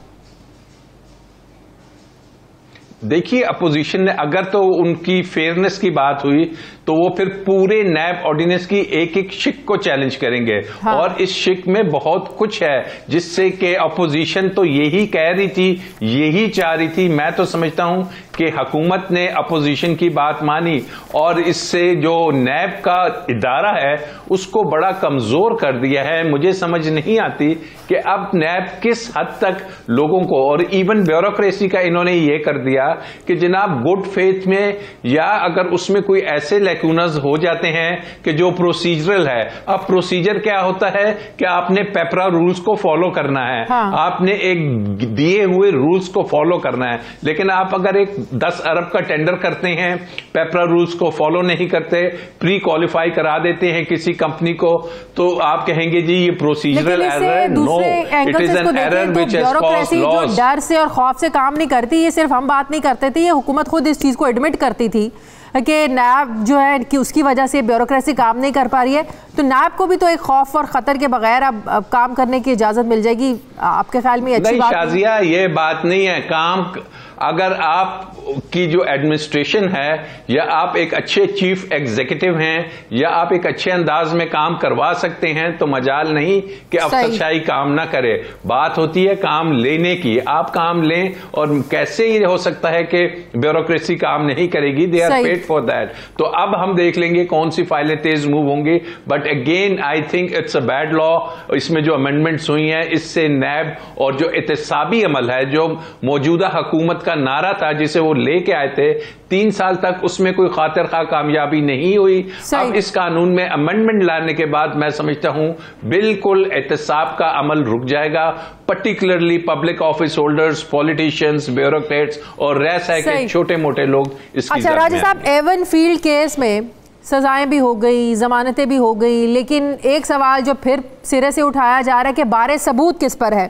देखिए अपोजिशन ने, अगर तो उनकी फेयरनेस की बात हुई तो वो फिर पूरे नैब ऑर्डिनेंस की एक एक शिक को चैलेंज करेंगे। हाँ। और इस शिक में बहुत कुछ है जिससे कि अपोजिशन तो यही कह रही थी, यही चाह रही थी। मैं तो समझता हूं कि हुकूमत ने अपोजिशन की बात मानी और इससे जो नैब का इदारा है उसको बड़ा कमजोर कर दिया है। मुझे समझ नहीं आती कि अब नैब किस हद तक लोगों को, और इवन ब्यूरोक्रेसी का इन्होंने ये कर दिया कि जनाब गुड फेथ में या अगर उसमें कोई ऐसे लैक्यूनस हो जाते हैं कि जो प्रोसीजरल है। अब प्रोसीजर क्या होता है कि आपने पेपरा रूल्स को फॉलो करना है। हाँ। आपने एक दिए हुए रूल्स को फॉलो करना है, लेकिन आप अगर एक 10 अरब का टेंडर करते हैं, पेपरा रूल्स को फॉलो नहीं करते, प्री क्वालिफाई करा देते हैं किसी कंपनी को, तो आप कहेंगे जी ये प्रोसीजरल एरर है। No, it is an error which has caused loss. डर से और खौफ से काम नहीं करती, ये सिर्फ हम बात नहीं करते थे, ये हुकूमत खुद इस चीज को एडमिट करती थी कि नैब जो है कि उसकी वजह से ब्यूरोक्रेसी काम नहीं कर पा रही है। तो नैब को भी तो एक खौफ और खतर के बगैर अब काम करने की इजाजत मिल जाएगी। आपके ख्याल में अच्छी बात? शाजिया ये बात नहीं है। काम अगर आप की जो एडमिनिस्ट्रेशन है या आप एक अच्छे चीफ एग्जीक्यूटिव हैं या आप एक अच्छे अंदाज में काम करवा सकते हैं तो मजाल नहीं कि अफसरशाही काम ना करे। बात होती है काम लेने की। आप काम लें, और कैसे ये हो सकता है कि ब्यूरोक्रेसी काम नहीं करेगी? They are paid for that. तो अब हम देख लेंगे कौन सी फाइलें तेज मूव होंगी। But again I think it's a bad law. इसमें जो अमेंडमेंट्स हुई हैं इससे नैब और जो एहतसाबी अमल है, जो मौजूदा हुकूमत का नारा था जिसे वो लेके आए थे 3 साल तक, उसमें कोई खातिर खा कामयाबी नहीं हुई। अब इस कानून में अमेंडमेंट लाने के बाद मैं समझता हूं बिल्कुल एहतसाब का अमल रुक जाएगा, particularly public office holders, politicians, bureaucrats और रह के छोटे मोटे लोग इसकी। अच्छा राजा साहब, एवन फील्ड केस में सजाएं भी हो गई, जमानतें भी हो गई, लेकिन एक सवाल जो फिर सिरे से उठाया जा रहा है कि बारे सबूत किस पर है।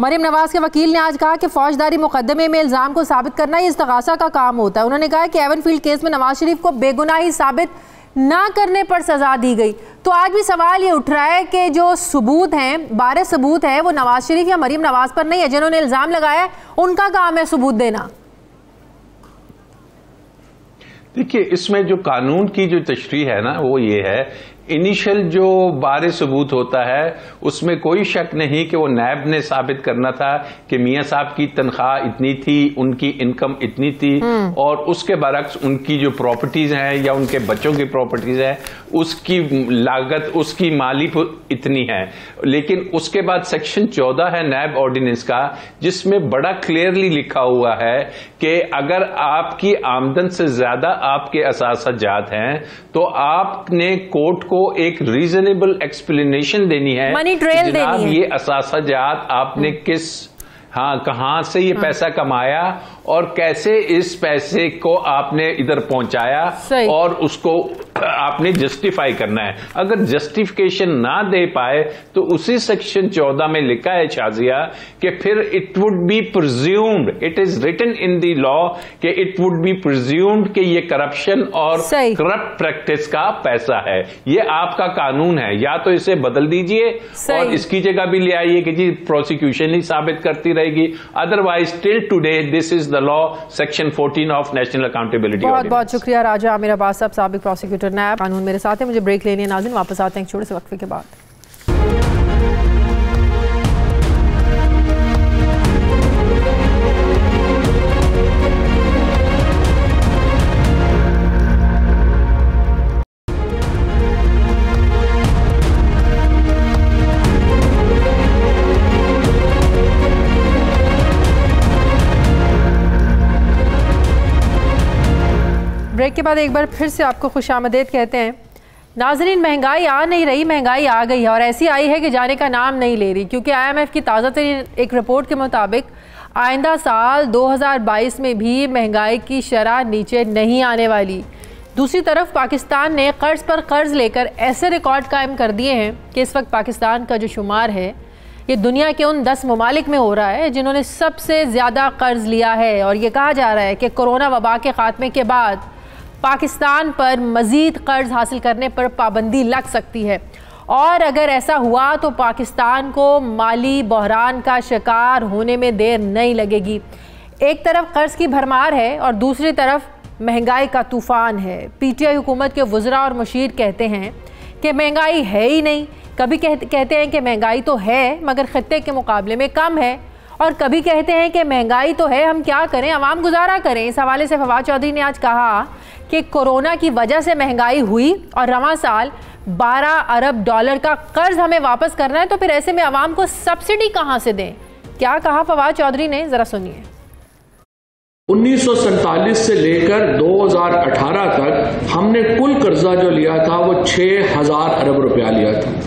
मरीम नवाज के वकील ने आज कहा कि फौजदारी मुकदमे में इल्जाम को साबित करना ये इस्तगासा का काम होता है। उन्होंने कहा कि एवन फील्ड केस में नवाज शरीफ को बेगुनाही साबित ना करने पर सजा दी गई। तो आज भी सवाल ये उठ रहा है कि जो सबूत हैं, 12 सबूत हैं, वो नवाज शरीफ या मरीम नवाज पर नहीं है। जिन्होंने इल्जाम लगाया है उनका काम है सबूत देना। देखिए, इसमें जो कानून की जो तशरीह है ना, वो ये है, इनिशियल जो 12 सबूत होता है उसमें कोई शक नहीं कि वो नैब ने साबित करना था कि मियां साहब की तनख्वाह इतनी थी, उनकी इनकम इतनी थी, और उसके बरक्स उनकी जो प्रॉपर्टीज हैं या उनके बच्चों की प्रॉपर्टीज हैं उसकी लागत, उसकी माली इतनी है। लेकिन उसके बाद सेक्शन 14 है नैब ऑर्डिनेंस का, जिसमें बड़ा क्लियरली लिखा हुआ है कि अगर आपकी आमदन से ज्यादा आपके असासाजात हैं तो आपने कोर्ट को एक रीजनेबल एक्सप्लेनेशन देनी है, मनी ट्रेल जनाब देनी है। ये असासाजात आपने कहां से ये पैसा कमाया और कैसे इस पैसे को आपने इधर पहुंचाया, और उसको आपने जस्टिफाई करना है। अगर जस्टिफिकेशन ना दे पाए तो उसी सेक्शन 14 में लिखा है शाजिया कि फिर it would be presumed, it is written in the law कि इट वुड बी प्रिज्यूम्ड कि ये करप्शन और करप्ट प्रैक्टिस का पैसा है। ये आपका कानून है, या तो इसे बदल दीजिए और इसकी जगह भी ले आइए कि जी प्रोसिक्यूशन ही साबित करती रहेगी। Otherwise till today this is the law, section 14 of national accountability. बहुत बहुत शुक्रिया राजा आमिर अब्बास साहब, साबिक प्रोसिक्यूटर नैब कानून मेरे साथ है। मुझे ब्रेक लेनी है नाज़रीन, वापस आते हैं एक छोटे से वक्फे के बाद। ब्रेक के बाद एक बार फिर से आपको खुशामदीद कहते हैं। नाज़रीन, महंगाई आ नहीं रही, महंगाई आ गई है, और ऐसी आई है कि जाने का नाम नहीं ले रही, क्योंकि IMF की ताज़ा तरीन एक रिपोर्ट के मुताबिक आइंदा साल 2022 में भी महंगाई की शरह नीचे नहीं आने वाली। दूसरी तरफ पाकिस्तान ने कर्ज पर कर्ज लेकर ऐसे रिकॉर्ड कायम कर दिए हैं कि इस वक्त पाकिस्तान का जो शुमार है ये दुनिया के उन 10 ममालिक में हो रहा है जिन्होंने सबसे ज़्यादा कर्ज लिया है। और ये कहा जा रहा है कि कोरोना वबा के खात्मे के बाद पाकिस्तान पर मज़ीद कर्ज हासिल करने पर पाबंदी लग सकती है, और अगर ऐसा हुआ तो पाकिस्तान को माली बहरान का शिकार होने में देर नहीं लगेगी। एक तरफ कर्ज की भरमार है और दूसरी तरफ महंगाई का तूफ़ान है। PTI हुकूमत के वज़रा और मुशीर कहते हैं कि महंगाई है ही नहीं, कभी कहते हैं कि महंगाई तो है मगर खत्ते के मुकाबले में कम है, और कभी कहते हैं कि महंगाई तो है, हम क्या करें, अवाम गुजारा करें। इस हवाले से फवाद चौधरी ने आज कहा कि कोरोना की वजह से महंगाई हुई और रवां साल 12 अरब डॉलर का कर्ज हमें वापस करना है, तो फिर ऐसे में अवाम को सब्सिडी कहां से दें। क्या कहा फवाद चौधरी ने, जरा सुनिए। 1947 से लेकर 2018 तक हमने कुल कर्जा जो लिया था वो 6000 अरब रुपया लिया था।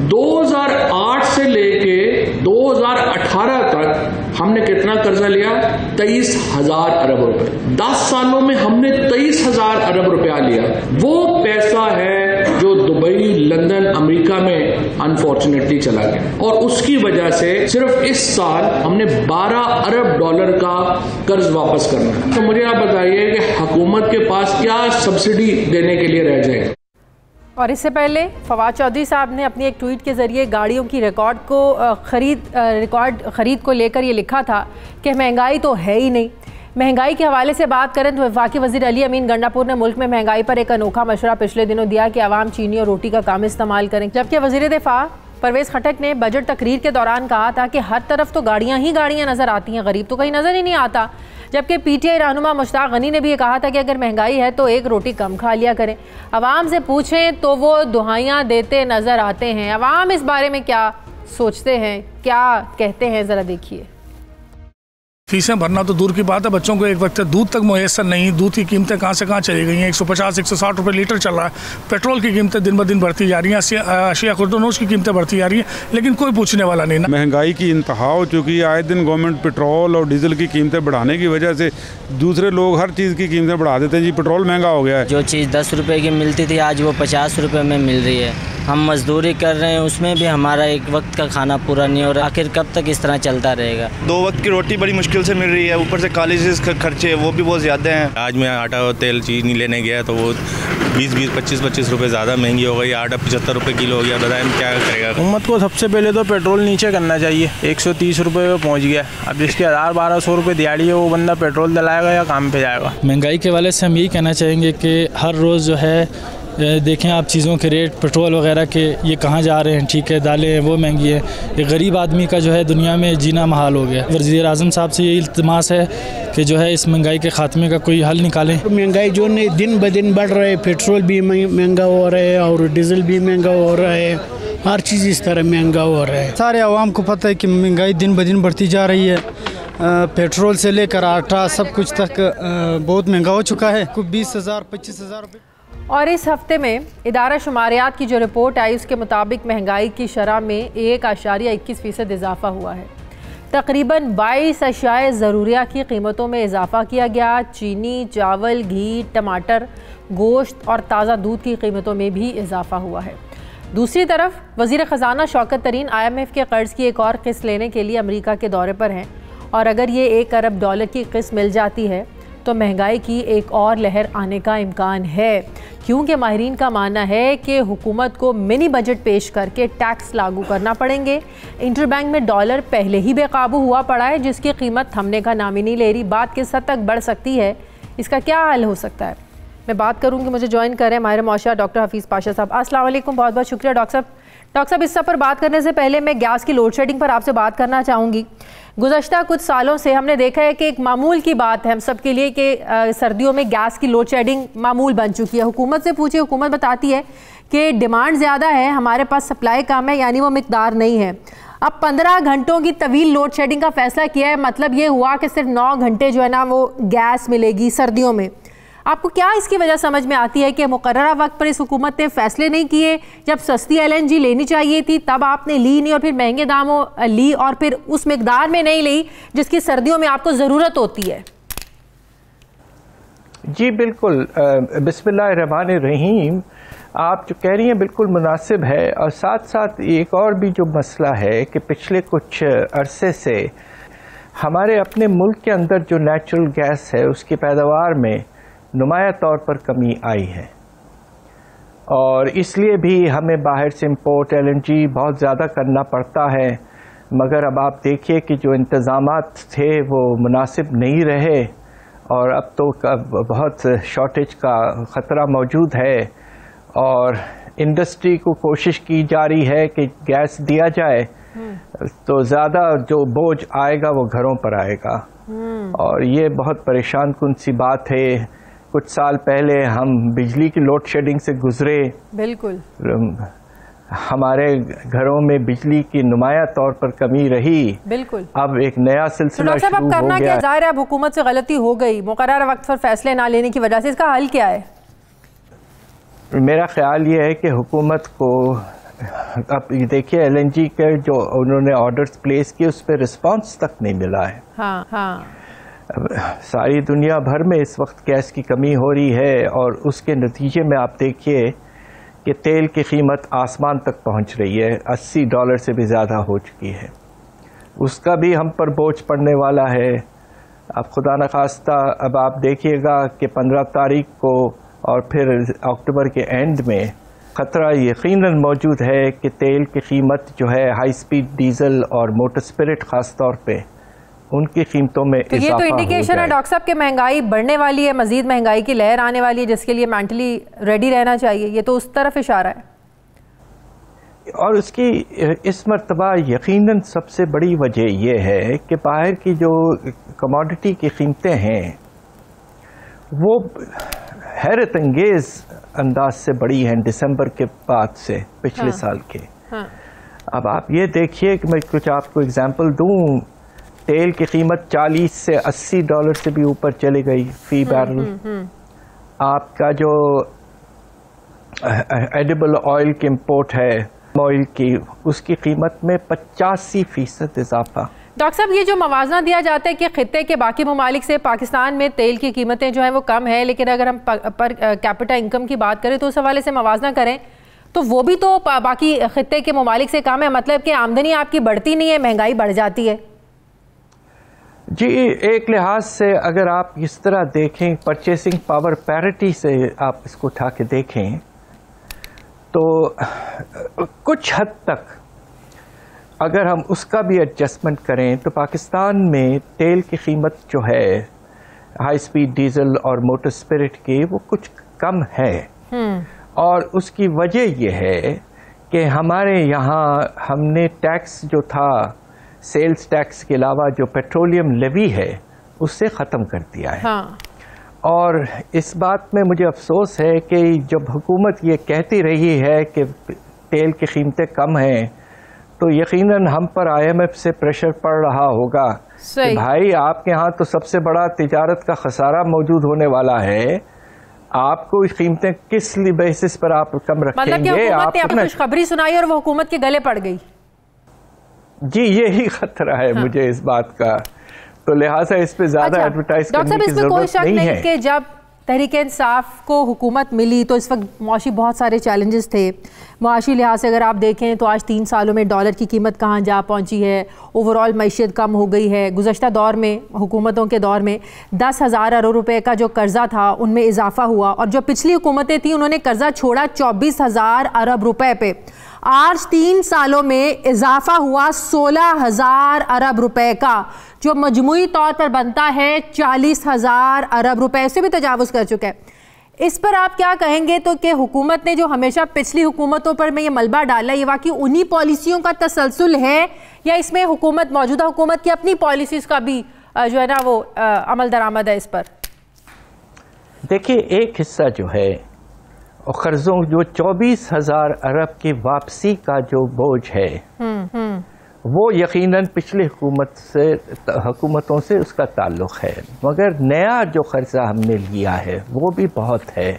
2008 से लेके 2018 तक हमने कितना कर्जा लिया? 23,000 अरब रुपए। 10 सालों में हमने 23,000 अरब रुपया लिया। वो पैसा है जो दुबई, लंदन, अमेरिका में अनफॉर्चुनेटली चला गया, और उसकी वजह से सिर्फ इस साल हमने 12 अरब डॉलर का कर्ज वापस करना है। तो मुझे आप बताइए कि हुकूमत के पास क्या सब्सिडी देने के लिए रह जाएगा। और इससे पहले फवाद चौधरी साहब ने अपनी एक ट्वीट के ज़रिए गाड़ियों की रिकॉर्ड ख़रीद को लेकर ये लिखा था कि महंगाई तो है ही नहीं। महंगाई के हवाले से बात करें तो वफाकी वज़ीर अली अमीन गंडापुर ने मुल्क में महंगाई पर एक अनोखा मशवरा पिछले दिनों दिया कि आवाम चीनी और रोटी का काम इस्तेमाल करें। जबकि वज़ीर दिफा परवेज़ खटक ने बजट तकरीर के दौरान कहा था कि हर तरफ तो गाड़ियाँ ही गाड़ियाँ नज़र आती हैं, गरीब तो कहीं नज़र ही नहीं आता। जबकि PTI रहनुमा मुश्ताक गनी ने भी ये कहा था कि अगर महंगाई है तो एक रोटी कम खा लिया करें। अवाम से पूछें तो वो दुहाइयाँ देते नज़र आते हैं। अवाम इस बारे में क्या सोचते हैं, क्या कहते हैं, ज़रा देखिए। फीसें भरना तो दूर की बात है, बच्चों को एक वक्त दूध तक मुयसर नहीं। दूध की कीमतें कहाँ से कहाँ चली गई हैं। 150-160 रुपये लीटर चल रहा है। पेट्रोल की कीमतें दिन ब दिन बढ़ती जा रही हैं। अशिया खुर्दनोश की कीमतें बढ़ती जा रही हैं, लेकिन कोई पूछने वाला नहीं। महंगाई की इंतहा हो चुकी है। आए दिन गवर्नमेंट पेट्रोल और डीजल की कीमतें बढ़ाने की वजह से दूसरे लोग हर चीज़ की कीमतें बढ़ा देते हैं। जी पेट्रोल महंगा हो गया है। जो चीज़ 10 रुपये की मिलती थी आज वो 50 रुपये में मिल रही है। हम मजदूरी कर रहे हैं, उसमें भी हमारा एक वक्त का खाना पूरा नहीं हो रहा। आखिर कब तक इस तरह चलता रहेगा? 2 वक्त की रोटी बड़ी मुश्किल से मिल रही है, ऊपर से कॉलेजेस के खर्चे वो भी बहुत ज़्यादा हैं। आज मैं आटा और तेल चीनी लेने गया तो वो 20-20, 25-25 रुपये ज़्यादा महंगी हो गई। आटा 75 रुपये किलो हो गया। बताएं क्या करेगा? हुकूमत को सबसे पहले तो पेट्रोल नीचे करना चाहिए। 130 रुपये पे पहुँच गया। अब जिसके 1000-1200 रुपये दिहाड़ी है वो बंदा पेट्रोल दिलाएगा या काम पे जाएगा? महंगाई के वाले से हम यही कहना चाहेंगे कि हर रोज़ जो है देखें आप चीज़ों के रेट, पेट्रोल वगैरह के ये कहाँ जा रहे हैं। ठीक है, दालें हैं वो महंगी है। एक गरीब आदमी का जो है दुनिया में जीना महाल हो गया। वज़ीर आज़म साहब से ये इल्तिमास है कि जो है इस महंगाई के ख़ात्मे का कोई हल निकालें। महंगाई जो नहीं दिन ब दिन बढ़ रहा है, पेट्रोल भी महंगा हो रहा है और डीजल भी महंगा हो रहा है, हर चीज़ इस तरह महंगा हो रहा है। सारे आवाम को पता है कि महंगाई दिन ब दिन बढ़ती जा रही है। पेट्रोल से लेकर आटा सब कुछ तक बहुत महंगा हो चुका है। कुछ 20,000 25,000 रुपये। और इस हफ्ते में इदारा शुमारियात की जो रिपोर्ट आई उसके मुताबिक महंगाई की शरह में 1.21% इजाफा हुआ है। तकरीबन 22 अशियाए ज़रूरिया की कीमतों में इजाफा किया गया। चीनी, चावल, घी, टमाटर, गोश्त और ताज़ा दूध की कीमतों में भी इजाफा हुआ है। दूसरी तरफ वज़ीर ख़जाना शौकत तरीन IMF के कर्ज़ की एक और किस्त लेने के लिए अमेरिका के दौरे पर हैं और अगर ये $1 अरब की किस्त मिल जाती है तो महंगाई की एक और लहर आने का इम्कान है, क्योंकि माहिरीन का मानना है कि हुकूमत को मिनी बजट पेश करके टैक्स लागू करना पड़ेंगे। इंटरबैंक में डॉलर पहले ही बेकाबू हुआ पड़ा है, जिसकी कीमत थमने का नाम ही नहीं ले रही। बात किस हद तक बढ़ सकती है, इसका क्या हल हो सकता है, मैं बात करूँगी। मुझे ज्वाइन करें माहिर मौशा डॉक्टर हफीज़ पाशा साहब। अस्सलाम वालेकुम, बहुत बहुत शुक्रिया डॉक्टर साहब। डॉक्टर साहब, इस सब पर बात करने से पहले मैं गैस की लोड शेडिंग पर आपसे बात करना चाहूँगी। गुज़श्ता कुछ सालों से हमने देखा है कि एक मामूल की बात है हम सब के लिए कि सर्दियों में गैस की लोड शेडिंग मामूल बन चुकी है। हुकूमत से पूछिए, हुकूमत बताती है कि डिमांड ज़्यादा है, हमारे पास सप्लाई कम है, यानी वो मिकदार नहीं है। अब 15 घंटों की तवील लोड शेडिंग का फैसला किया है, मतलब ये हुआ कि सिर्फ 9 घंटे जो है ना वो गैस मिलेगी सर्दियों में। आपको क्या इसकी वजह समझ में आती है कि मुकर्ररा वक्त पर इस हुकूमत ने फैसले नहीं किए? जब सस्ती LNG लेनी चाहिए थी तब आपने ली नहीं और फिर महंगे दामों ली और फिर उस मिकदार में नहीं ली जिसकी सर्दियों में आपको ज़रूरत होती है। जी बिल्कुल, बिस्मिल्लाहिर्रहमानिर्रहीम। आप जो कह रही हैं बिल्कुल मुनासिब है। और साथ साथ एक और भी जो मसला है कि पिछले कुछ अरसे से हमारे अपने मुल्क के अंदर जो नेचुरल गैस है उसकी पैदावार में नुमाया तौर पर कमी आई है और इसलिए भी हमें बाहर से इम्पोर्ट LNG बहुत ज़्यादा करना पड़ता है। मगर अब आप देखिए कि जो इंतज़ामात थे वो मुनासिब नहीं रहे और अब तो बहुत शॉर्टेज का ख़तरा मौजूद है और इंडस्ट्री को कोशिश की जा रही है कि गैस दिया जाए तो ज़्यादा जो बोझ आएगा वो घरों पर आएगा और ये बहुत परेशान कुन सी बात है। कुछ साल पहले हम बिजली की लोड शेडिंग से गुजरे, बिल्कुल हमारे घरों में बिजली की नुमाया तौर पर कमी रही, बिल्कुल अब एक नया सिलसिला शुरू हो करना गया। क्या जाहिर है अब हुकूमत से गलती हो गई मुकर्रर वक्त पर फैसले ना लेने की वजह से, इसका हल क्या है? मेरा ख्याल ये है कि हुकूमत को अब देखिए LNG के जो उन्होंने ऑर्डर्स प्लेस किए उस पर रिस्पांस तक नहीं मिला है। हाँ, हाँ। सारी दुनिया भर में इस वक्त गैस की कमी हो रही है और उसके नतीजे में आप देखिए कि तेल की कीमत आसमान तक पहुंच रही है, $80 से भी ज़्यादा हो चुकी है। उसका भी हम पर बोझ पड़ने वाला है। अब खुदा न खास्ता अब आप देखिएगा कि 15 तारीख को और फिर अक्टूबर के एंड में ख़तरा यकीनन मौजूद है कि तेल की कीमत जो है हाई स्पीड डीजल और मोटर स्पिरिट ख़ास तौर पे उनकी कीमतों में तो ये तो इंडिकेशन है डॉक्टर साहब कि महंगाई बढ़ने वाली है, मजीद महंगाई की लहर आने वाली है जिसके लिए मेंटली रेडी रहना चाहिए। ये तो उस तरफ इशारा है। और उसकी इस मर्तबा यकीनन सबसे बड़ी वजह यह है कि बाहर की जो कमोडिटी की कीमतें हैं वो हैरत अंगेज अंदाज से बढ़ी हैं दिसंबर के बाद से पिछले साल के। अब आप ये देखिए कि मैं कुछ आपको एग्जांपल दूं, तेल की कीमत $40 से $80 से भी ऊपर चली गई फी बैरल। आपका जो एडिबल ऑयल की इम्पोर्ट है ऑयल की, उसकी कीमत में 85% इजाफा। डॉक्टर साहब, ये जो मवाजना दिया जाता है कि खित्ते के बाकी ममालिक से पाकिस्तान में तेल की कीमतें जो हैं वो कम है, लेकिन अगर हम पर कैपिटा इनकम की बात करें तो उस हवाले से मवाजना करें तो वो भी तो बाकी खित्ते के ममालिक से कम है, मतलब कि आमदनी आपकी बढ़ती नहीं है, महंगाई बढ़ जाती है। जी, एक लिहाज से अगर आप इस तरह देखें, परचेसिंग पावर पैरिटी से आप इसको उठा के देखें तो कुछ हद तक अगर हम उसका भी एडजस्टमेंट करें तो पाकिस्तान में तेल की कीमत जो है हाई स्पीड डीजल और मोटर स्पिरिट की वो कुछ कम है। और उसकी वजह यह है कि हमारे यहाँ हमने टैक्स जो था, सेल्स टैक्स के अलावा जो पेट्रोलियम लेवी है उससे ख़त्म कर दिया है। हाँ। और इस बात में मुझे अफसोस है कि जब हुकूमत ये कहती रही है कि तेल की कीमतें कम हैं तो यकीनन हम पर IMF से प्रेशर पड़ रहा होगा कि भाई आपके यहाँ तो सबसे बड़ा तिजारत का खसारा मौजूद होने वाला है, आपको कीमतें किस बेसिस पर आप कम रखेंगे। मतलब कि हुकूमत ने आपको खुशखबरी सुनाई और वो हुकूमत के गले पड़ गई। जी, यही खतरा है मुझे इस बात का, तो लिहाजा इस पे ज्यादा एडवर्टाइज करने की जरूरत नहीं है। कि जब तहरीक-ए-इंसाफ को हुकूमत मिली तो इस वक्त मुआशी बहुत सारे चैलेंजेस थे। मुआशी लिहाज से अगर आप देखें तो आज 3 सालों में डॉलर की कीमत कहाँ जा पहुँची है, ओवरऑल मईशत कम हो गई है। गुज़श्ता दौर में, हुकूमतों के दौर में 10,000 अरब रुपए का जो कर्जा था उनमें इजाफा हुआ, और जो पिछली हुकूमतें थी उन्होंने कर्जा छोड़ा 24,000 अरब रुपए पे। आज 3 सालों में इजाफा हुआ 16,000 अरब रुपए का, जो मजमूई तौर पर बनता है 40,000 अरब रुपए से भी तजावुज़ कर चुका है। इस पर आप क्या कहेंगे? तो कि हुकूमत ने जो हमेशा पिछली हुकूमतों पर में ये मलबा डाला, ये वाकई उन्हीं पॉलिसियों का तसलसल है या इसमें हुकूमत, मौजूदा हुकूमत की अपनी पॉलिसीज़ का भी जो है ना वो अमल दरामद है इस पर? देखिए, एक हिस्सा जो है और कर्जों, जो 24,000 अरब की वापसी का जो बोझ है वो यकीनन पिछली हुकूमतों से उसका ताल्लुक़ है, मगर नया जो कर्जा हमने लिया है वो भी बहुत है।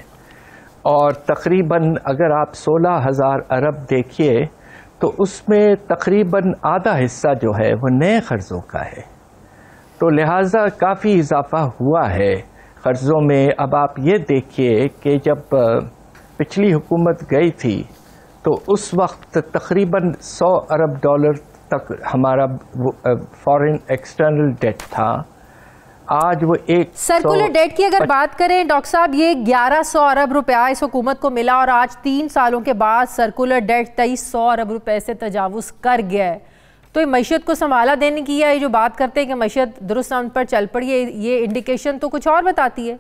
और तकरीबन अगर आप 16,000 अरब देखिए तो उसमें तकरीबन आधा हिस्सा जो है वो नए कर्ज़ों का है, तो लिहाजा काफ़ी इजाफा हुआ है कर्ज़ों में। अब आप ये देखिए कि जब पिछली हुकूमत गई थी तो उस वक्त तकरीबन 100 अरब डॉलर तक हमारा फॉरेन एक्सटर्नल डेट था। आज वो एक सर्कुलर डेट की अगर बात करें डॉक्टर साहब, ये 1100 अरब रुपया इस हुकूमत को मिला और आज 3 सालों के बाद सर्कुलर डेट 2300 अरब रुपए से तजावुज़ कर गया है। तो ये मईशत को संभाला देने की, या ये जो बात करते हैं कि मईशत दुरुस्त रास्ते पर चल पड़ी है, ये इंडिकेशन तो कुछ और बताती है।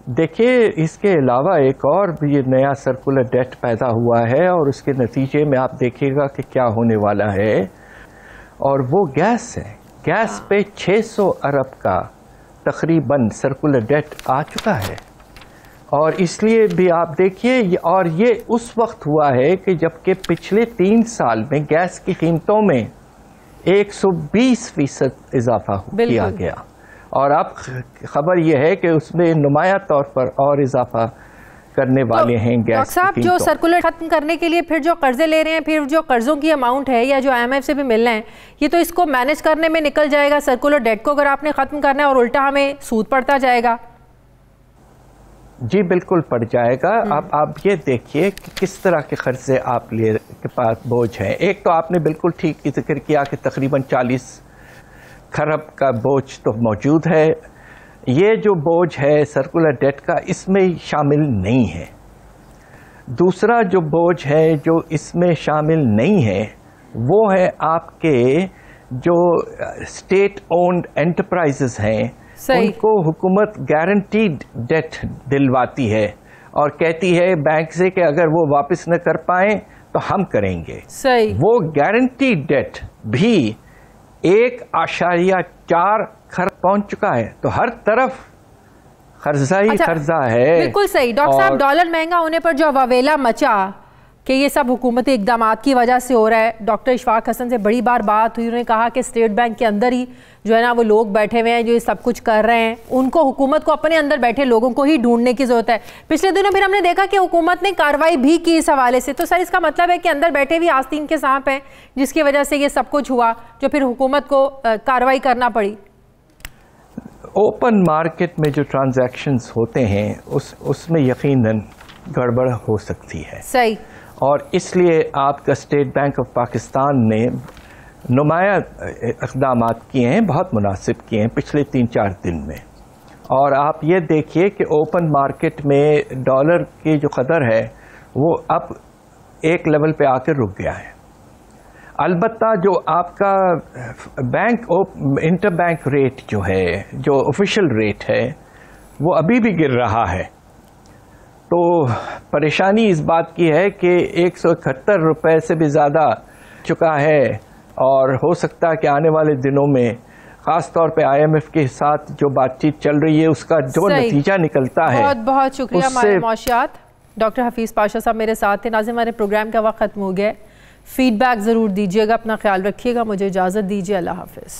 देखिए, इसके अलावा एक और भी नया सर्कुलर डेट पैदा हुआ है और उसके नतीजे में आप देखिएगा कि क्या होने वाला है, और वो गैस है। गैस पे 600 अरब का तकरीबन सर्कुलर डेट आ चुका है, और इसलिए भी आप देखिए, और ये उस वक्त हुआ है कि जबकि पिछले 3 साल में गैस की कीमतों में 120% इजाफा किया गया, और अब खबर यह है कि उसमें नुमाया तौर पर और इजाफा करने वाले हैं गैस। डॉक्टर साहब, जो सर्कुलर खत्म करने के लिए फिर जो कर्जे ले रहे हैं, फिर जो कर्जों की अमाउंट है या जो IMF से भी मिल रहे हैं, ये तो इसको मैनेज करने में निकल जाएगा। सर्कुलर डेट को अगर आपने खत्म करना है और उल्टा हमें सूद पड़ता जाएगा। जी बिल्कुल पड़ जाएगा। अब आप ये देखिए कि किस तरह के कर्जे आप ले के पास बोझ हैं। एक तो आपने बिल्कुल ठीक जिक्र किया कि तकरीबन 40 खरब का बोझ तो मौजूद है। ये जो बोझ है सर्कुलर डेट का, इसमें शामिल नहीं है। दूसरा जो बोझ है जो इसमें शामिल नहीं है वो है आपके जो स्टेट ओन्ड एंटरप्राइजेस हैं, उनको हुकूमत गारंटीड डेट दिलवाती है और कहती है बैंक से कि अगर वो वापस न कर पाए तो हम करेंगे। सही। वो गारंटीड डेट भी 1.4 खरब पहुंच चुका है, तो हर तरफ कर्जा ही कर्जा है। बिल्कुल सही। डॉक्टर साहब, डॉलर महंगा होने पर जो वावेला मचा कि ये सब हुकूमती इक़दामात की वजह से हो रहा है, डॉक्टर इशफाक हसन से बड़ी बार बात हुई, उन्होंने कहा कि स्टेट बैंक के अंदर ही जो है ना वो लोग बैठे हुए हैं जो ये सब कुछ कर रहे हैं, उनको, हुकूमत को अपने अंदर बैठे लोगों को ही ढूंढने की जरूरत है। पिछले दिनों फिर हमने देखा कि हुकूमत ने कार्रवाई भी की इस हवाले से। तो सर, इसका मतलब है कि अंदर बैठे भी आस्तीन के सांप हैं जिसकी वजह से ये सब कुछ हुआ, जो फिर हुकूमत को कार्रवाई करना पड़ी। ओपन मार्केट में जो ट्रांजैक्शंस होते हैं उसमें यकीनन गड़बड़ हो सकती है। सही। और इसलिए आपका स्टेट बैंक ऑफ पाकिस्तान ने नुमाया इक़दाम किए हैं, बहुत मुनासिब किए हैं पिछले 3-4 दिन में। और आप ये देखिए कि ओपन मार्केट में डॉलर की जो कदर है वो अब एक लेवल पे आकर रुक गया है। अलबत्ता जो आपका इंटर बैंक रेट जो है, जो ऑफिशियल रेट है, वो अभी भी गिर रहा है। तो परेशानी इस बात की है कि 171 रुपये से भी ज़्यादा चुका है और हो सकता है कि आने वाले दिनों में ख़ास तौर पे IMF के साथ जो बातचीत चल रही है उसका जो नतीजा निकलता है। बहुत बहुत शुक्रिया हमारे मौशियात डॉक्टर हफीज़ पाशा साहब मेरे साथ थे। नाज़रीन, हमारे प्रोग्राम का वक्त ख़त्म हो गया। फीडबैक ज़रूर दीजिएगा, अपना ख्याल रखिएगा। मुझे इजाज़त दीजिए, अल्लाह हाफ़िज़।